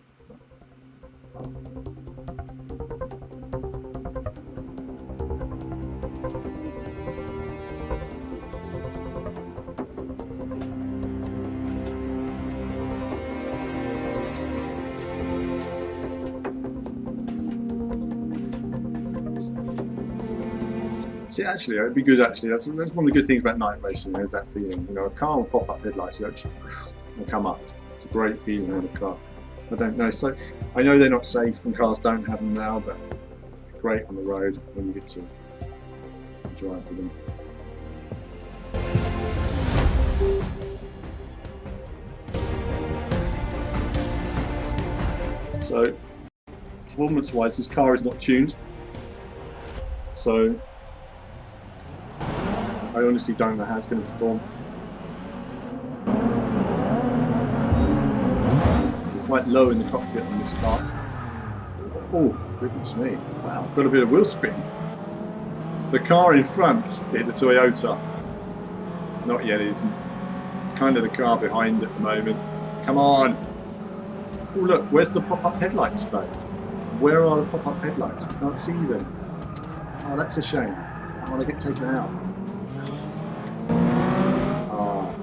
See, actually, it'd be good. Actually, that's one of the good things about night racing. There's that feeling, you know, a car will pop up headlights, you know, and come up. It's a great feeling in a car. I don't know. So I know they're not safe, and cars don't have them now, but they're great on the road when you get to drive with them. So, performance-wise, this car is not tuned. So, I honestly don't know how it's going to perform. We're quite low in the cockpit on this car. Oh, goodness me. Wow, got a bit of wheel spin. The car in front is a Toyota. Not yet, it isn't. It's kind of the car behind at the moment. Come on. Oh, look, where's the pop-up headlights though? Where are the pop-up headlights? I can't see them. Oh, that's a shame. I want to get taken out.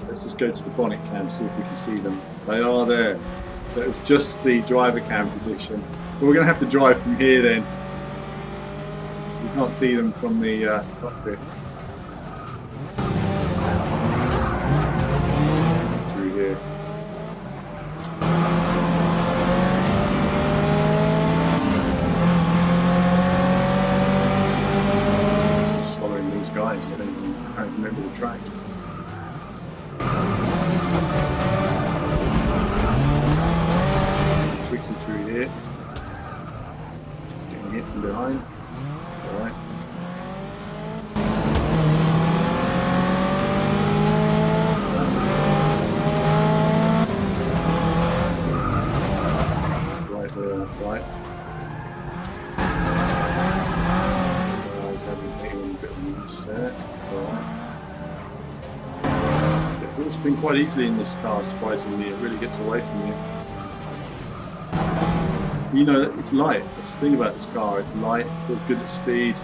Let's just go to the bonnet cam, see if we can see them. They are there. So it was just the driver cam position. But we're going to have to drive from here then. You can't see them from the cockpit. Through here. Just following these guys. I don't remember the track. Tweaking through here, getting hit from behind. It's alright. Right there, right. Having a bit of loose there. Alright. It will spin quite easily in this car, surprisingly. It really gets away from you. You know, it's light. That's the thing about this car. It's light, it feels good at speed.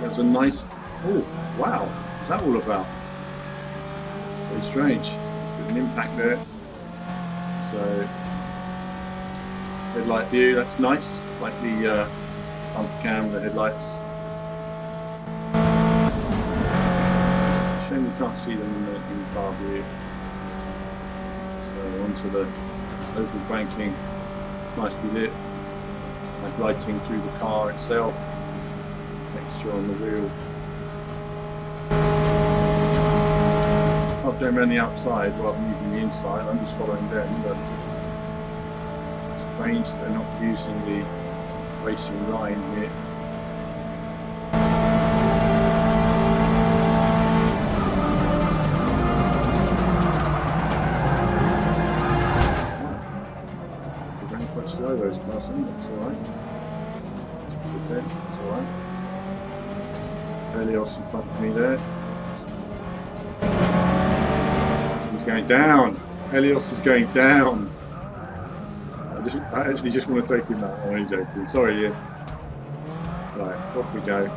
There's a nice... Oh, wow. What's that all about? Very strange. There's an impact there. So, headlight view, that's nice. Like the bumper cam, the headlights. It's a shame you can't see them in the car view. So, onto the oval banking. Nicely lit, nice lighting through the car itself, texture on the wheel. going around the outside rather than using the inside. I'm just following them, but it's strange that they're not using the racing line here. They're going quite slow, those cars, that's alright. That's good there, that's alright. Helios in front of me there. He's going down. Helios is going down. I actually just want to take him out. I'm only joking. Sorry, Ian. Right, off we go.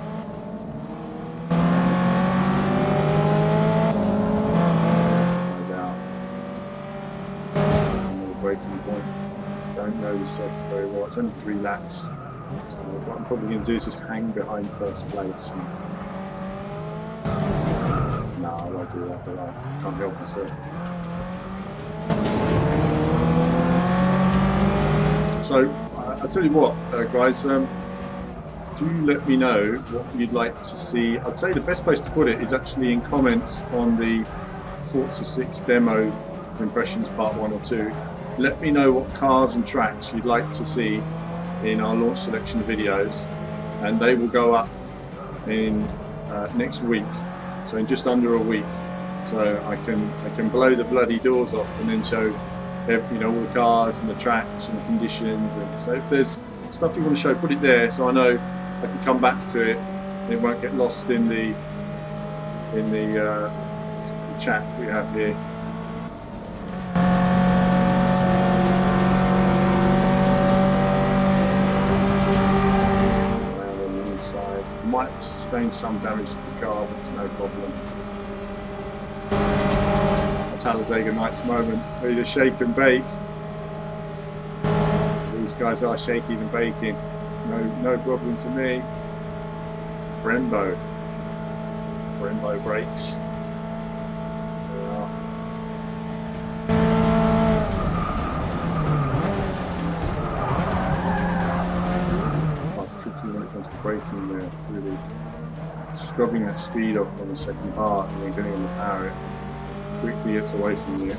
Another braking point. Don't know the circuit very well. It's only 3 laps. So what I'm probably going to do is just hang behind first place. No, I won't do that, but I can't help myself. So, I'll tell you what, guys, do let me know what you'd like to see. I'd say the best place to put it is actually in comments on the Forza 6 demo impressions part 1 or 2. Let me know what cars and tracks you'd like to see in our launch selection videos, and they will go up in next week. So in just under a week, so I can blow the bloody doors off and then show, you know, all the cars and the tracks and the conditions. And so if there's stuff you want to show, put it there, so I know I can come back to it and it won't get lost in the chat we have here. Around on the inside, might have sustained some damage to the car, but it's no problem. A Talladega Nights moment, ready to shake and bake. These guys are shaking and baking. No problem for me. Brembo brakes. There we are. Quite tricky when it comes to braking there. Really scrubbing that speed off on the second part and then getting on the power. It quickly gets away from you.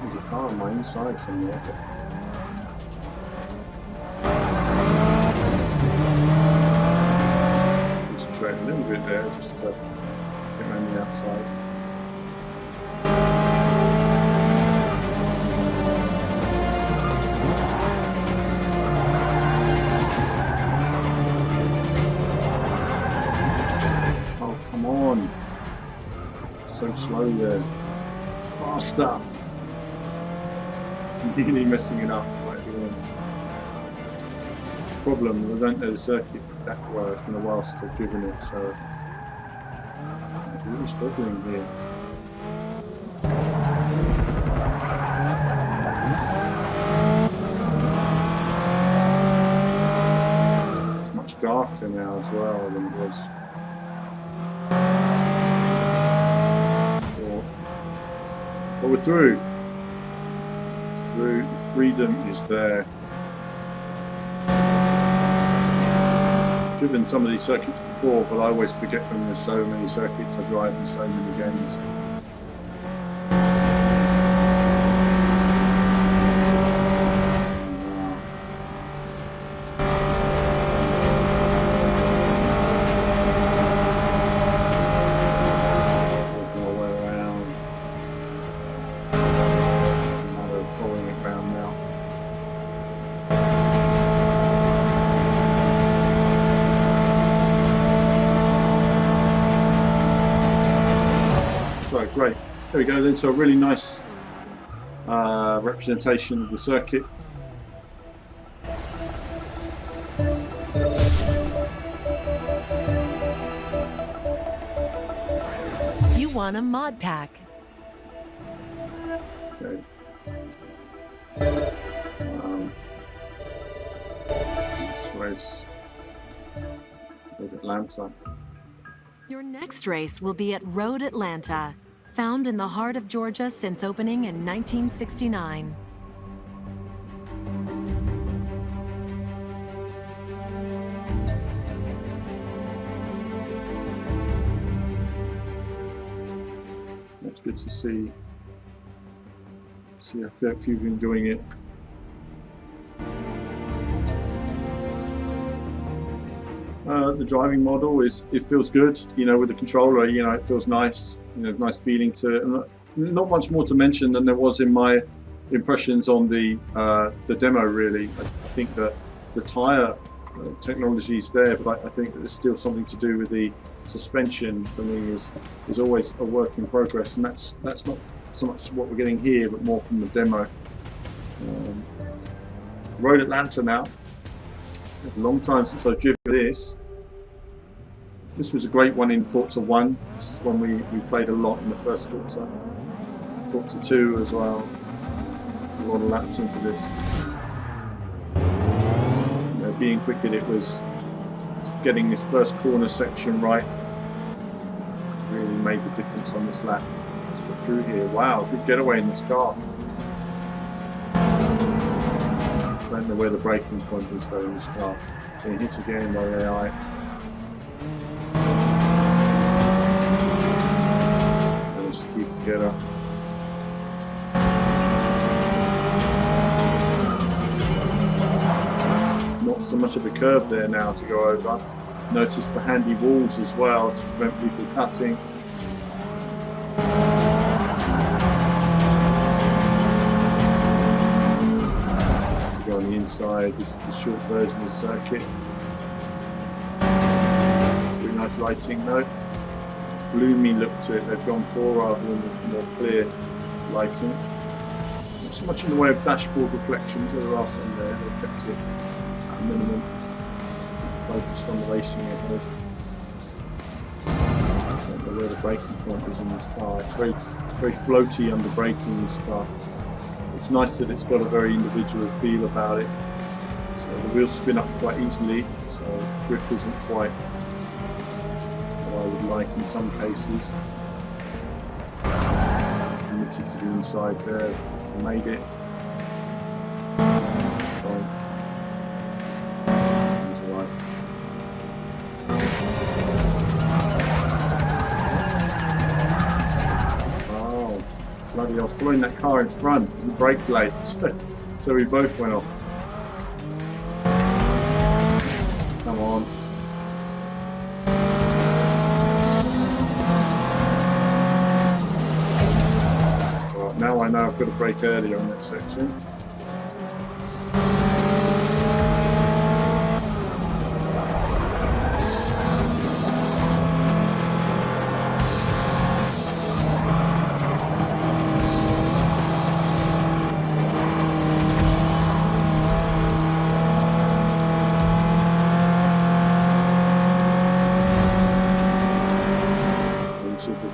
There's a car on my inside somewhere. Concentrate a little bit there, just to get around the outside. So slow there. Faster! Nearly messing it up. Right, it's a problem, I don't know the circuit that well. It's been a while since I've driven it, so I'm really struggling here. It's much darker now as well than it was. But we're through. The freedom is there. I've driven some of these circuits before, but I always forget when there's so many circuits I drive in so many games. Great. There we go then, so a really nice representation of the circuit. You want a mod pack. Okay. Next race with Atlanta. Your next race will be at Road Atlanta, found in the heart of Georgia since opening in 1969. it's good to see a few enjoying it. The driving model it feels good, you know, with the controller, you know, it feels nice, you know, nice feeling to it. And not much more to mention than there was in my impressions on the demo, really. I think that the tyre technology is there, but I think that there's still something to do with the suspension. For me, is always a work in progress, and that's not so much what we're getting here, but more from the demo. Road Atlanta now. A long time since I've driven this. This was a great one in Forza 1. This is one we played a lot in the first Forza. Forza 2 as well. A lot of laps into this. You know, being quick at it was getting this first corner section right. Really made the difference on this lap. Let's go through here. Wow, good getaway in this car. I don't know where the braking point is though in this car. Being hit again by the AI. Managed to keep it together. Not so much of a curve there now to go over. Notice the handy walls as well to prevent people cutting. On the inside, this is the short version of the circuit. Really nice lighting though. Gloomy look to it they've gone for rather than the more clear lighting. Not so much in the way of dashboard reflections, there are some there, they've kept it at a minimum. Focused on the racing ahead. I don't know where the braking point is in this car. It's very floaty under braking in this car. It's nice that it's got a very individual feel about it. So the wheels spin up quite easily, so grip isn't quite what I would like in some cases. Committed to the inside there, made it. Bloody, I was throwing that car in front, the brake late, so we both went off. Come on. Right, now I know I've got to brake earlier on that section.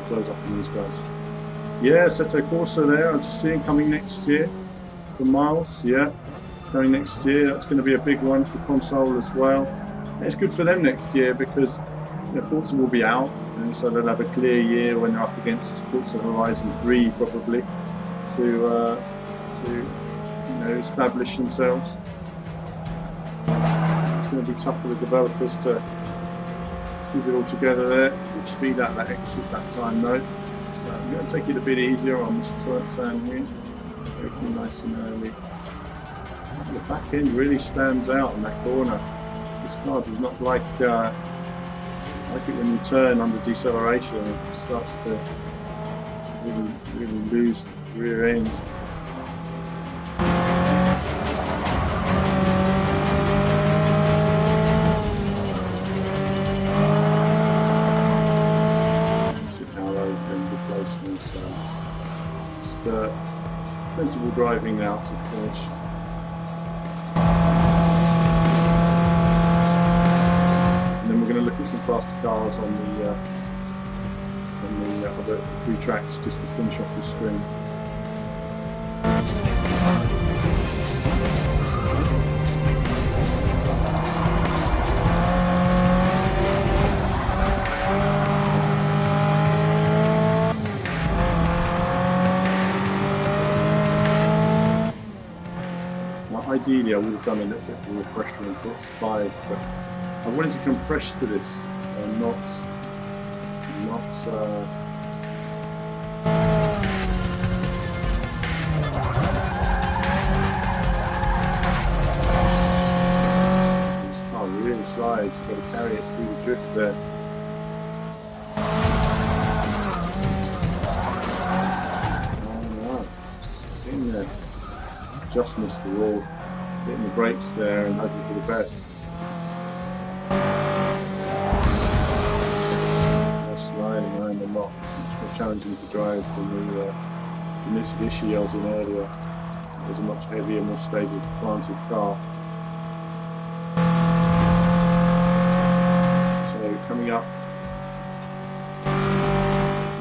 Close up on these guys. Yeah, Assetto Corsa there. I'm just seeing coming next year for Miles. Yeah, it's coming next year. That's going to be a big one for console as well. And it's good for them next year because, you know, Forza will be out, and so they'll have a clear year when they're up against Forza Horizon 3 probably to you know, establish themselves. It's going to be tough for the developers to keep it all together there. We'll speed out that exit that time though. So I'm going to take it a bit easier on this turn here. Making nice and early. The back end really stands out in that corner. This car does not like it when you turn under deceleration. It starts to really lose the rear end. Sensible driving now to finish. And then we're going to look at some faster cars on the other 3 tracks just to finish off this string. Ideally, I would have done a little bit of a refresher in Forza 5, but I wanted to come fresh to this and not carry it through the drift there. Alright, in there. Just missed the wall. Hitting the brakes there and hoping for the best. Sliding around the lot. It's much more challenging to drive than the Mitsubishi I was in earlier. It was a much heavier, more stable, planted car. So coming up,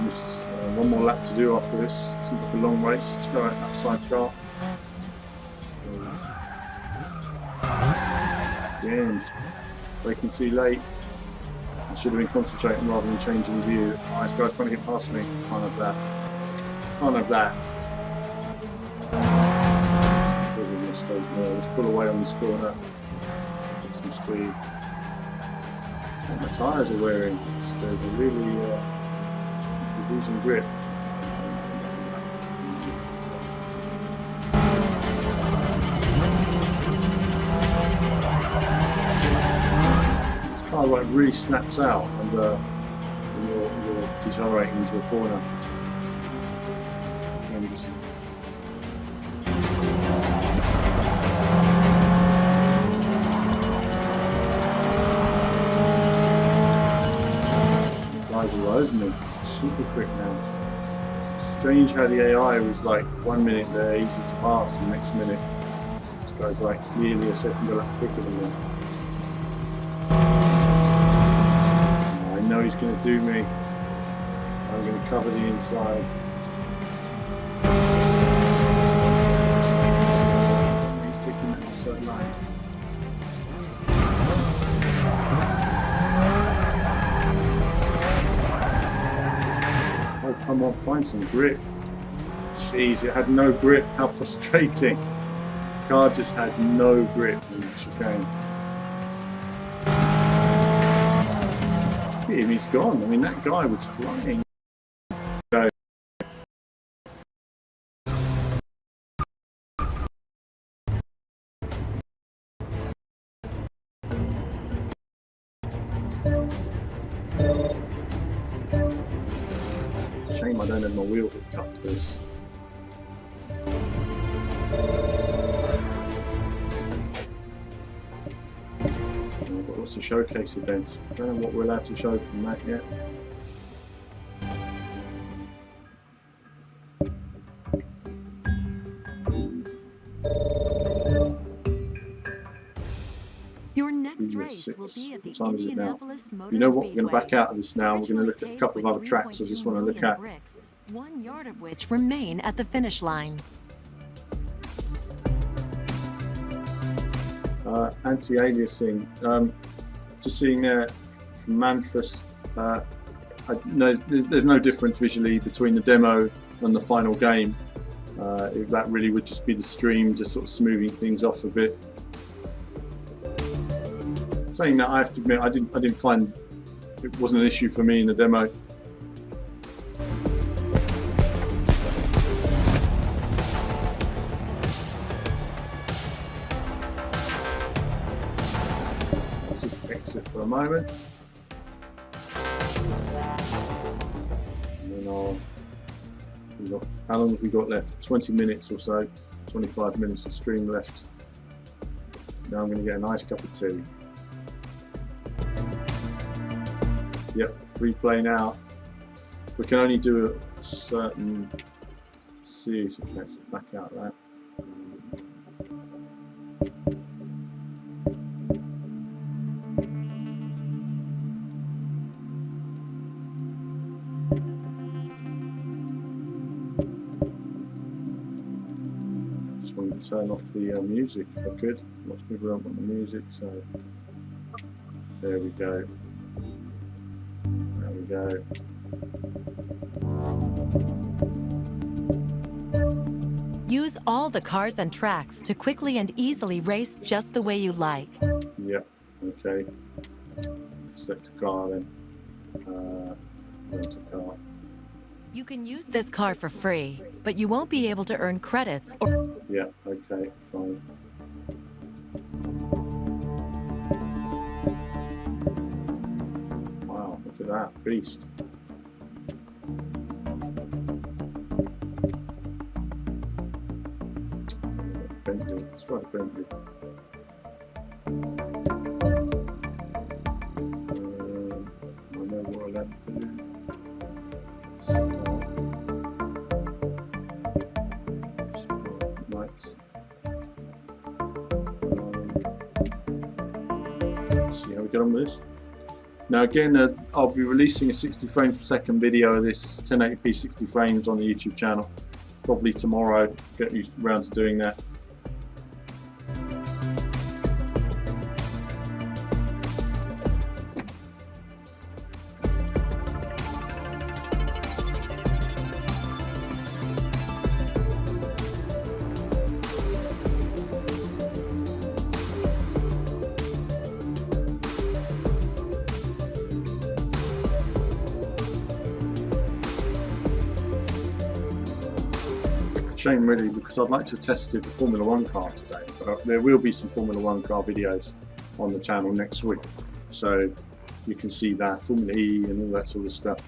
this, one more lap to do after this. Seems like a long race. Let's go outside car. Again, braking too late. I should have been concentrating rather than changing view. Oh, this guy's trying to get past me. Can't have that. Can't have that. Probably a mistake there. Let's pull away on this corner. Get some speed. That's what my tyres are wearing. So they're really losing grip. Like really snaps out and when you're decelerating into a corner. And just guys all over me, super quick now. Strange how the AI was like 1 minute they're easy to pass and the next minute this guy's like clearly a second lap quicker than me. I know he's going to do me. I'm going to cover the inside. He's taking that outside line. Oh, come on, find some grip. Jeez, it had no grip. How frustrating. The car just had no grip in the chicane. Look at him, he's gone. I mean, that guy was flying. It's a shame I don't have my wheel hooked up to this. What's the showcase event? I don't know what we're allowed to show from that yet. Your next race will be at the Indianapolis Motor You know what? We're going to Speedway. back out of this now. We're going to look at a couple of other tracks I just want to look at. 1 yard of which remain at the finish line. Anti-aliasing. Just seeing from Manfus, there's no difference visually between the demo and the final game. That really would just be the stream, just sort of smoothing things off a bit. Saying that, I have to admit, I didn't find it wasn't an issue for me in the demo. Let's just exit for a moment. And then how long have we got left? 20 minutes or so, 25 minutes of stream left. Now I'm going to get a nice cup of tea. Yep, free play now. We can only do a certain series of tracks. Back out of that. Just wanted to turn off the music if I could. Lots of people don't want the music, so there we go. There we go. Use all the cars and tracks to quickly and easily race just the way you like. Yep, okay. Select a car then. Rent a car. You can use this car for free, but you won't be able to earn credits or... Yeah, okay, fine. that, beast. Bentley. Let's try the Bentley. I know what I'll have to do. Start lights. Let's see how we get on with this. Now again, I'll be releasing a 60 frames per second video of this 1080p 60 frames on the YouTube channel. Probably tomorrow, get you around to doing that. Shame really, because I'd like to have tested the Formula 1 car today, but there will be some Formula 1 car videos on the channel next week, so you can see that, Formula E and all that sort of stuff.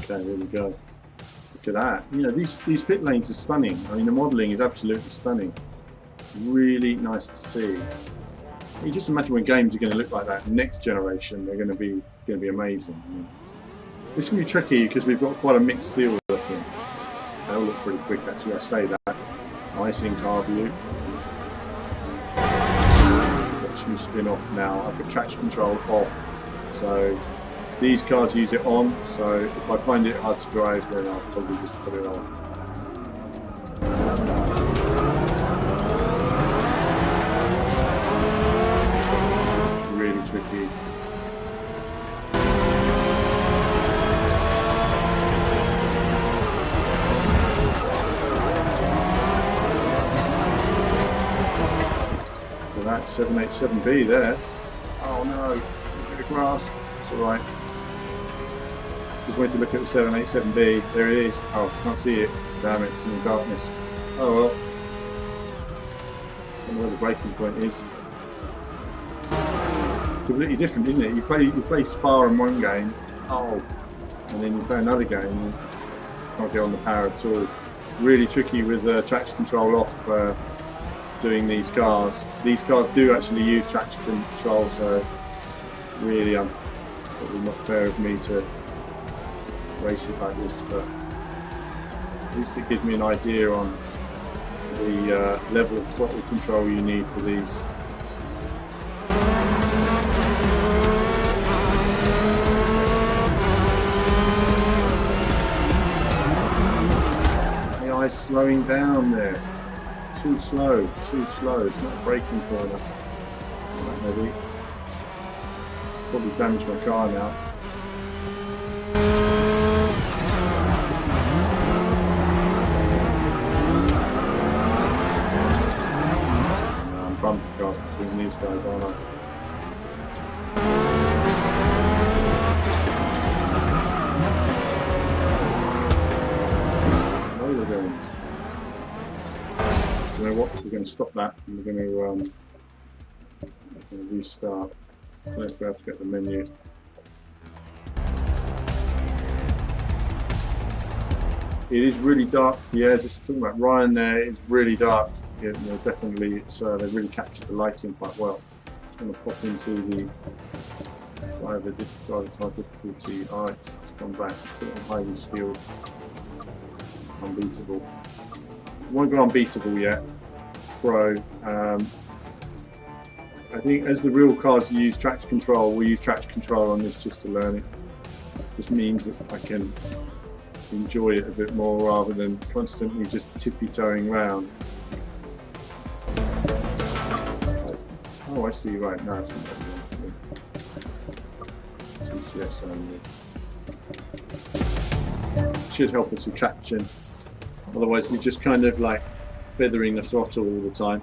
Okay, there we go. Look at that. You know, these pit lanes are stunning. I mean, the modelling is absolutely stunning. Really nice to see. You just imagine when games are going to look like that next generation. They're going to be amazing. I mean, this can be tricky because we've got quite a mixed field. I think they'll look pretty quick. Actually, I say that. Nice in car view. Watch me spin off now. I've got traction control off, so these cars use it on. So if I find it hard to drive, then I'll probably just put it on. Tricky. So that's 787B there. Oh no, look at the grass. It's alright. Just went to look at the 787B. There it is. Oh, can't see it. Damn it, it's in the darkness. Oh well. I don't know where the braking point is. Completely different, isn't it? You play Spa in one game, and then you play another game, and you can't get on the power at all. Really tricky with traction control off doing these cars. These cars do actually use traction control, so really probably not fair of me to race it like this, but at least it gives me an idea on the level of throttle control you need for these. Slowing down there. Too slow, too slow. It's not a braking corner. Right, maybe. Probably damaged my car now. I'm bumping cars between these guys, aren't I? You know what? We're going to stop that and we're going to restart. Let's be able to get the menu. It is really dark. Yeah, just talking about Ryan there. It's really dark. Yeah, you know, definitely, they really captured the lighting quite well. Just going to pop into the driver type difficulty. Oh, it's gone back. Put it on highest field. Unbeatable. Won't go unbeatable yet. Pro. I think as the real cars use traction control, we use traction control on this just to learn it. It just means that I can enjoy it a bit more rather than constantly just tippy-toeing around. Oh, I see. Right now, it's not CCS only. Should help us with traction. Otherwise, you're just kind of like feathering the throttle all the time.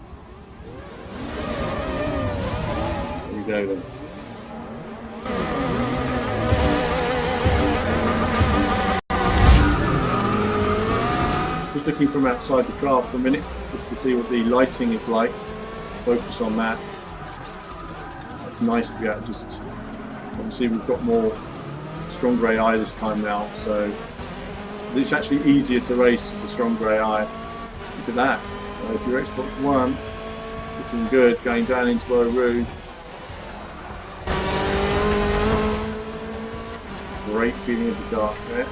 There we go then. just looking from outside the car for a minute, just to see what the lighting is like. Focus on that. It's nice to get just, obviously we've got more stronger AI this time now, so it's actually easier to race with the stronger AI. Look at that. So if your Xbox One, looking good, going down into Eau Rouge. Great feeling of the dark there.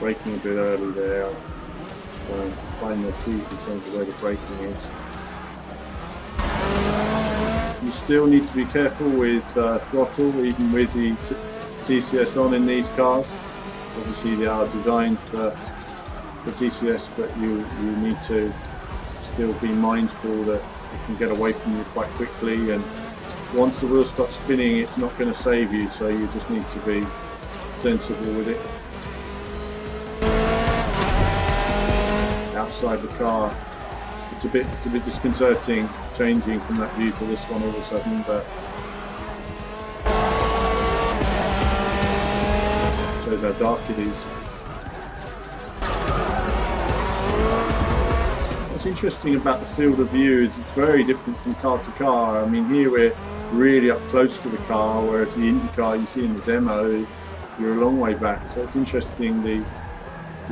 Braking a bit early there. Try and find my feet in terms of where the braking is. You still need to be careful with throttle, even with the TCS on in these cars. Obviously they are designed for TCS, but you need to still be mindful that it can get away from you quite quickly, and once the wheels start spinning it's not going to save you, so you just need to be sensible with it. Outside the car it's a bit disconcerting changing from that view to this one all of a sudden, but it shows how dark it is. What's interesting about the field of view is it's very different from car to car. I mean, here we're really up close to the car, whereas the IndyCar you see in the demo, you're a long way back. So it's interesting the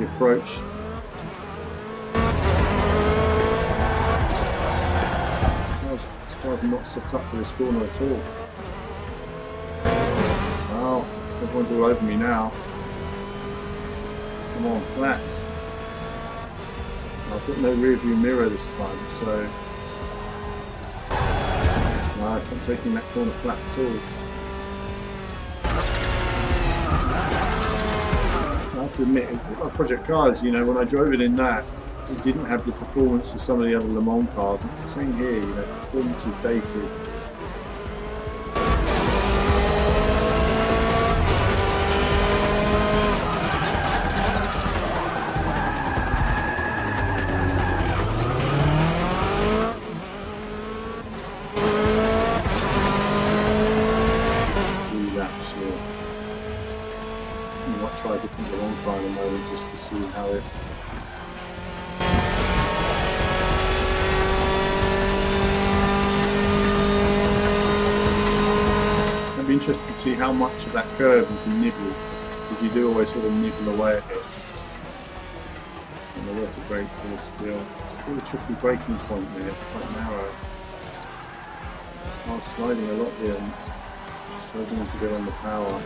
approach. This car's not set up for this corner at all. Wow, everyone's all over me now. Come on, flat. I've got no rear view mirror this time, so nice, I'm taking that corner flat at all. I have to admit, it's a bit like Project Cars, you know, when I drove it in that, it didn't have the performance of some of the other Le Mans cars. It's the same here, you know, performance is dated. Try a different Le Mans car in a moment just to see how it. It'd be interesting to see how much of that curve you can nibble, because you do always sort of nibble away at it. And the way to brake is still a tricky braking point there, it's quite narrow. I was sliding a lot here and struggling to get on the power.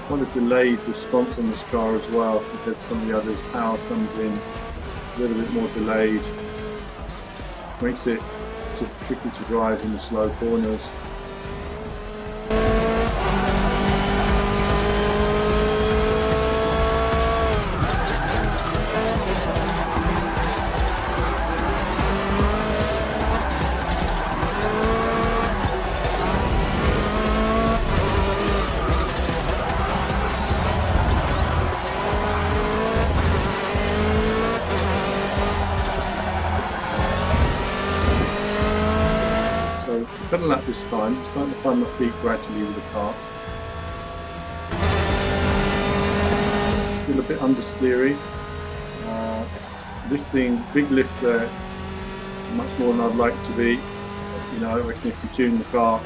Quite a delayed response on this car as well compared to some of the others. Power comes in a little bit more delayed, makes it tricky to drive in the slow corners. Pedal lap this time, I'm starting to find my feet gradually with the car. Still a bit understeery. Lifting, big lift there, much more than I'd like to be. You know, I reckon if you tune the car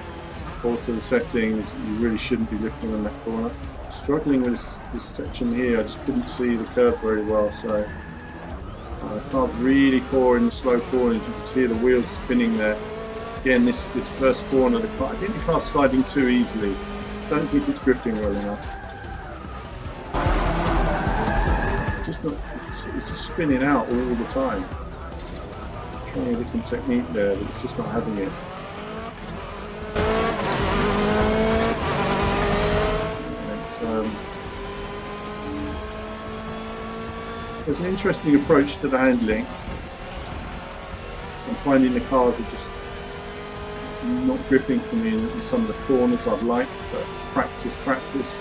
all to the settings, you really shouldn't be lifting on that corner. Struggling with this section here, I just couldn't see the curve very well, so the car's really poor in the slow corners. You can see the wheels spinning there. Again, this first corner, I think the car's sliding too easily. Don't think it's gripping well enough. It's just spinning out all the time. Trying a different technique there, but it's just not having it. There's an interesting approach to the handling. So I'm finding the cars are just not gripping for me in some of the corners I'd like, but practice.